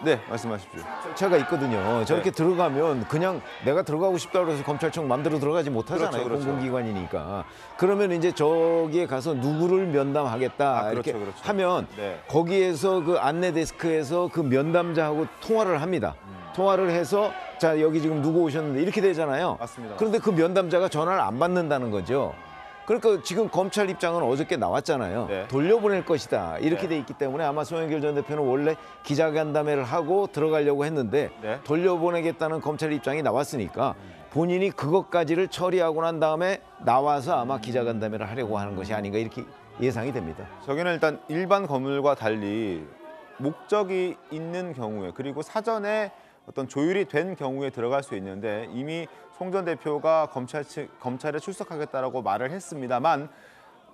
네, 말씀하십시오. 차가 있거든요. 저렇게 들어가면 그냥 내가 들어가고 싶다고 해서 검찰청 마음대로 들어가지 못하잖아요. 그렇죠. 공공기관이니까. 그러면 이제 저기에 가서 누구를 면담하겠다 이렇게 하면 거기에서 그 안내 데스크에서 그 면담자하고 통화를 합니다. 통화를 해서 자, 여기 지금 누구 오셨는데 이렇게 되잖아요. 맞습니다. 그런데 그 면담자가 전화를 안 받는다는 거죠. 그러니까 지금 검찰 입장은 어저께 나왔잖아요. 돌려보낼 것이다. 이렇게 돼 있기 때문에 아마 송영길 전 대표는 원래 기자간담회를 하고 들어가려고 했는데 돌려보내겠다는 검찰 입장이 나왔으니까 본인이 그것까지를 처리하고 난 다음에 나와서 아마 기자간담회를 하려고 하는 것이 아닌가 이렇게 예상이 됩니다. 저기는 일단 일반 건물과 달리 목적이 있는 경우에 그리고 사전에 어떤 조율이 된 경우에 들어갈 수 있는데 이미 송 전 대표가 검찰에 출석하겠다라고 말을 했습니다만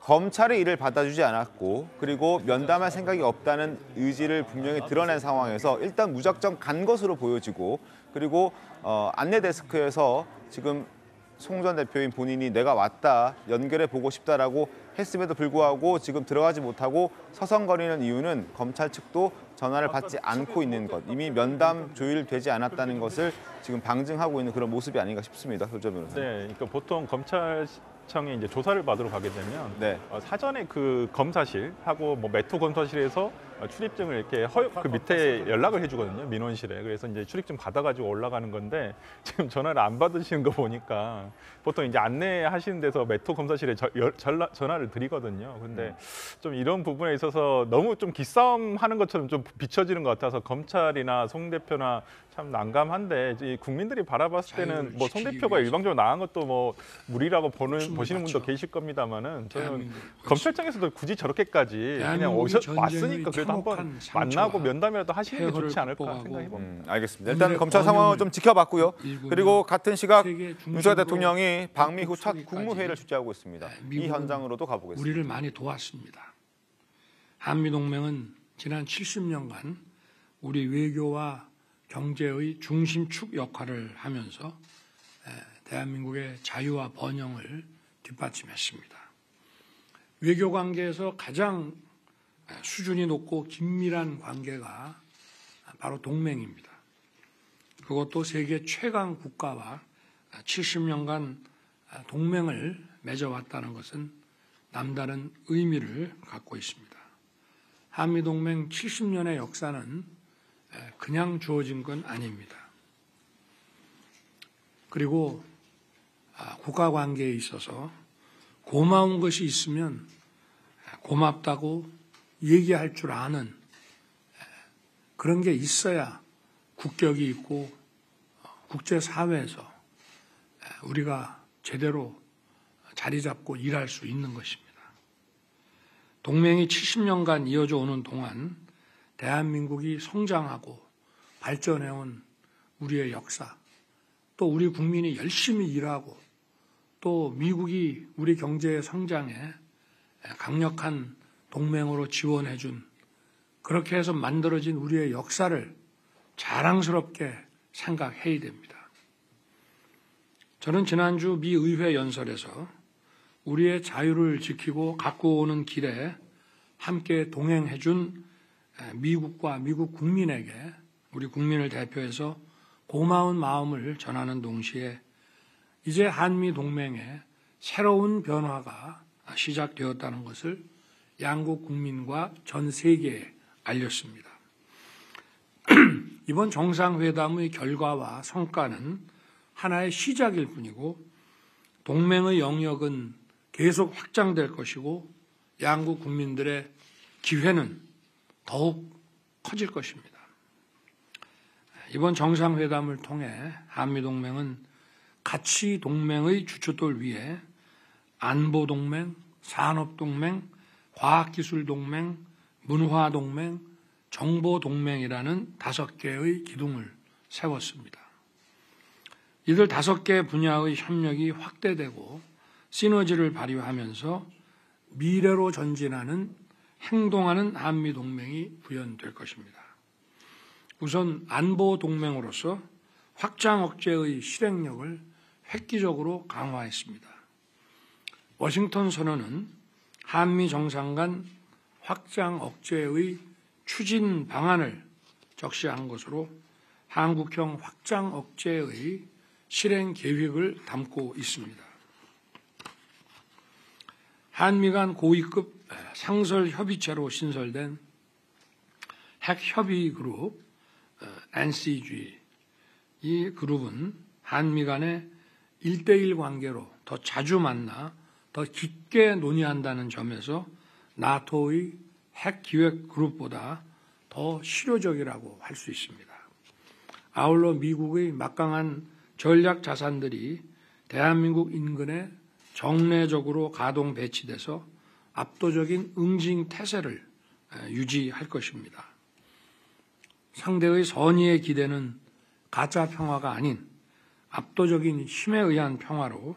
검찰의 이를 받아주지 않았고 그리고 면담할 생각이 없다는 의지를 분명히 드러낸 상황에서 일단 무작정 간 것으로 보여지고 그리고 안내 데스크에서 지금 송 전 대표인 본인이 내가 왔다 연결해 보고 싶다라고 했음에도 불구하고 지금 들어가지 못하고 서성거리는 이유는 검찰 측도 전화를 받지 않고 있는 것, 이미 면담 조율되지 않았다는 것을 지금 방증하고 있는 그런 모습이 아닌가 싶습니다, 조정 변호사님. 네, 그러니까 보통 검찰청에 이제 조사를 받으러 가게 되면 사전에 그 검사실하고 뭐 매토 검사실에서 출입증을 이렇게 그 밑에 연락을 해주거든요, 민원실에. 그래서 이제 출입증 받아가지고 올라가는 건데 지금 전화를 안 받으시는 거 보니까 보통 이제 안내하시는 데서 매토 검사실에 전화를 드리거든요. 근데 좀 이런 부분에 있어서 너무 좀 기싸움 하는 것처럼 좀 비춰지는 것 같아서 검찰이나 송 대표나 참 난감한데 국민들이 바라봤을 때는 뭐 송 대표가 일방적으로 나간 것도 뭐 무리라고 보시는 분도 계실 겁니다만은 저는 검찰청에서도 굳이 저렇게까지 그냥 왔으니까 그래도 한번 만나고 면담이라도 하시는 게 좋지 않을까 생각해봅니다. 알겠습니다. 일단 검찰 상황을 좀 지켜봤고요. 그리고 같은 시각 윤석열 대통령이 방미 후 첫 국무회의를 주재하고 있습니다. 이 현장으로도 가보겠습니다. 우리를 많이 도왔습니다. 한미동맹은 지난 70년간 우리 외교와 경제의 중심축 역할을 하면서 대한민국의 자유와 번영을 뒷받침했습니다. 외교 관계에서 가장 수준이 높고 긴밀한 관계가 바로 동맹입니다. 그것도 세계 최강 국가와 70년간 동맹을 맺어왔다는 것은 남다른 의미를 갖고 있습니다. 한미동맹 70년의 역사는 그냥 주어진 건 아닙니다. 그리고 국가 관계에 있어서 고마운 것이 있으면 고맙다고 얘기할 줄 아는 그런 게 있어야 국격이 있고 국제사회에서 우리가 제대로 자리 잡고 일할 수 있는 것입니다. 동맹이 70년간 이어져 오는 동안 대한민국이 성장하고 발전해온 우리의 역사, 또 우리 국민이 열심히 일하고 또 미국이 우리 경제의 성장에 강력한 동맹으로 지원해준 그렇게 해서 만들어진 우리의 역사를 자랑스럽게 생각해야 됩니다. 저는 지난주 미 의회 연설에서 우리의 자유를 지키고 갖고 오는 길에 함께 동행해준 미국과 미국 국민에게 우리 국민을 대표해서 고마운 마음을 전하는 동시에 이제 한미 동맹에 새로운 변화가 시작되었다는 것을 양국 국민과 전 세계에 알렸습니다. 이번 정상회담의 결과와 성과는 하나의 시작일 뿐이고 동맹의 영역은 계속 확장될 것이고 양국 국민들의 기회는 더욱 커질 것입니다. 이번 정상회담을 통해 한미동맹은 가치 동맹의 주춧돌 위에 안보동맹, 산업동맹, 과학기술동맹, 문화동맹, 정보동맹이라는 5개의 기둥을 세웠습니다. 이들 5개 분야의 협력이 확대되고 시너지를 발휘하면서 미래로 전진하는 행동하는 한미동맹이 구현될 것입니다. 우선 안보동맹으로서 확장 억제의 실행력을 획기적으로 강화했습니다. 워싱턴 선언은 한미 정상 간 확장 억제의 추진 방안을 적시한 것으로 한국형 확장 억제의 실행 계획을 담고 있습니다. 한미 간 고위급 상설 협의체로 신설된 핵협의 그룹 NCG, 이 그룹은 한미 간의 1대1 관계로 더 자주 만나 더 깊게 논의한다는 점에서 나토의 핵기획 그룹보다 더 실효적이라고 할 수 있습니다. 아울러 미국의 막강한 전략 자산들이 대한민국 인근에 정례적으로 가동 배치돼서 압도적인 응징 태세를 유지할 것입니다. 상대의 선의의 기대는 가짜 평화가 아닌 압도적인 힘에 의한 평화로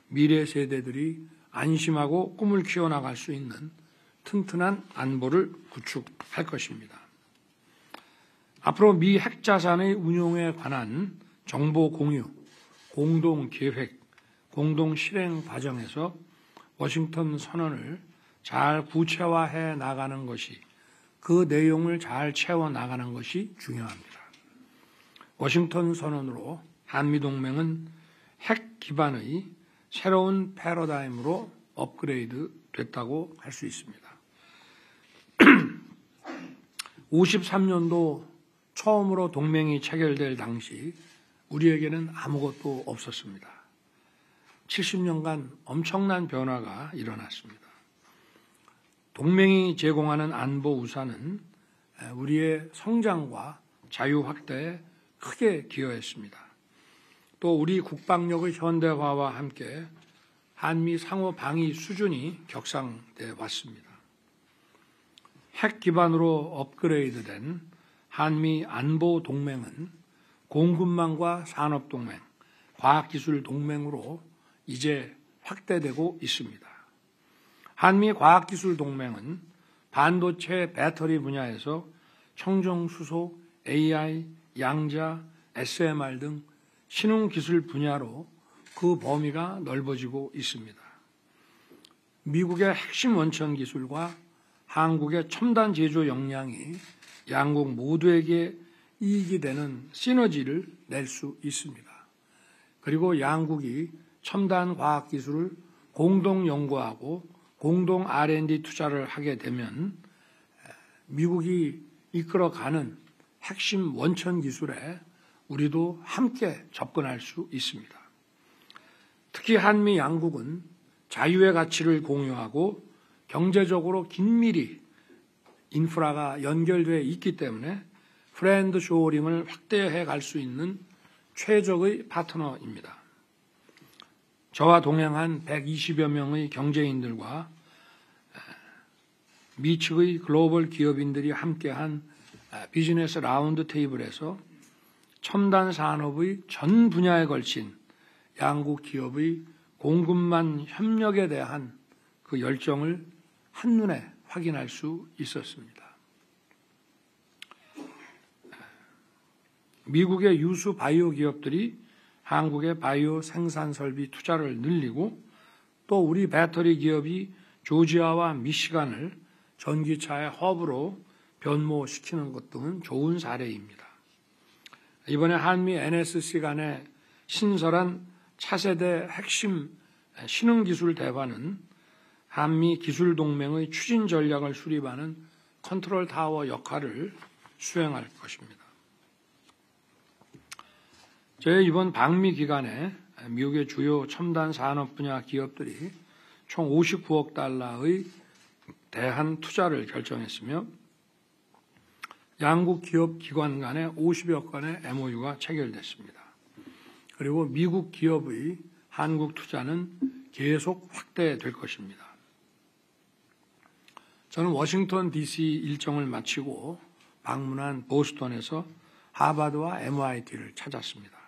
미래 세대들이 안심하고 꿈을 키워나갈 수 있는 튼튼한 안보를 구축할 것입니다. 앞으로 미 핵자산의 운용에 관한 정보 공유, 공동 계획, 공동 실행 과정에서 워싱턴 선언을 잘 구체화해 나가는 것이, 그 내용을 잘 채워 나가는 것이 중요합니다. 워싱턴 선언으로 한미동맹은 핵 기반의 새로운 패러다임으로 업그레이드 됐다고 할 수 있습니다. 53년도 처음으로 동맹이 체결될 당시 우리에게는 아무것도 없었습니다. 70년간 엄청난 변화가 일어났습니다. 동맹이 제공하는 안보 우산은 우리의 성장과 자유 확대에 크게 기여했습니다. 또 우리 국방력의 현대화와 함께 한미 상호 방위 수준이 격상돼 왔습니다. 핵 기반으로 업그레이드된 한미 안보 동맹은 공군망과 산업동맹, 과학기술 동맹으로 이제 확대되고 있습니다. 한미 과학기술 동맹은 반도체 배터리 분야에서 청정수소, AI, 양자, SMR 등 신흥기술 분야로 그 범위가 넓어지고 있습니다. 미국의 핵심 원천 기술과 한국의 첨단 제조 역량이 양국 모두에게 이익이 되는 시너지를 낼 수 있습니다. 그리고 양국이 첨단 과학기술을 공동 연구하고 공동 R&D 투자를 하게 되면 미국이 이끌어가는 핵심 원천 기술에 우리도 함께 접근할 수 있습니다. 특히 한미 양국은 자유의 가치를 공유하고 경제적으로 긴밀히 인프라가 연결되어 있기 때문에 프렌드 쇼어링을 확대해 갈 수 있는 최적의 파트너입니다. 저와 동행한 120여 명의 경제인들과 미 측의 글로벌 기업인들이 함께한 비즈니스 라운드 테이블에서 첨단 산업의 전 분야에 걸친 양국 기업의 공급망 협력에 대한 그 열정을 한눈에 확인할 수 있었습니다. 미국의 유수 바이오 기업들이 한국의 바이오 생산 설비 투자를 늘리고 또 우리 배터리 기업이 조지아와 미시간을 전기차의 허브로 변모시키는 것 등은 좋은 사례입니다. 이번에 한미 NSC 간의 신설한 차세대 핵심 신흥기술 대화는 한미 기술동맹의 추진 전략을 수립하는 컨트롤 타워 역할을 수행할 것입니다. 저희 이번 방미 기간에 미국의 주요 첨단 산업 분야 기업들이 총 59억 달러의 대한 투자를 결정했으며 양국 기업 기관 간에 50여 건의 MOU가 체결됐습니다. 그리고 미국 기업의 한국 투자는 계속 확대될 것입니다. 저는 워싱턴 DC 일정을 마치고 방문한 보스턴에서 하버드와 MIT를 찾았습니다.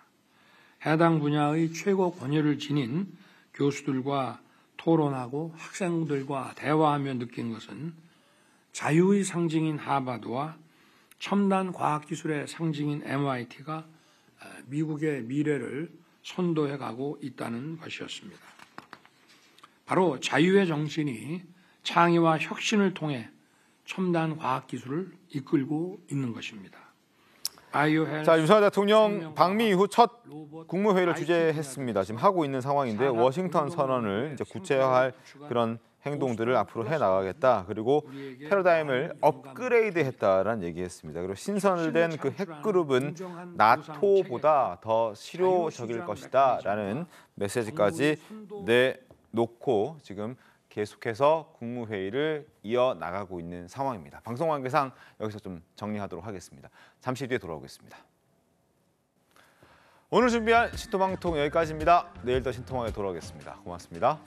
해당 분야의 최고 권위를 지닌 교수들과 토론하고 학생들과 대화하며 느낀 것은 자유의 상징인 하버드와 첨단 과학기술의 상징인 MIT가 미국의 미래를 선도해가고 있다는 것이었습니다. 바로 자유의 정신이 창의와 혁신을 통해 첨단 과학기술을 이끌고 있는 것입니다. 자, 윤석열 대통령 방미 이후 첫 국무회의를 주재했습니다. 지금 하고 있는 상황인데 워싱턴 선언을 이제 구체화할 그런 행동들을 앞으로 해나가겠다. 그리고 패러다임을 업그레이드했다라는 얘기했습니다. 그리고 신설된 그 핵그룹은 나토보다 더 실효적일 것이다라는 메시지까지 내놓고 지금 계속해서 국무회의를 이어나가고 있는 상황입니다. 방송 관계상 여기서 좀 정리하도록 하겠습니다. 잠시 뒤에 돌아오겠습니다. 오늘 준비한 신토방통 여기까지입니다. 내일 더 신통하게 돌아오겠습니다. 고맙습니다.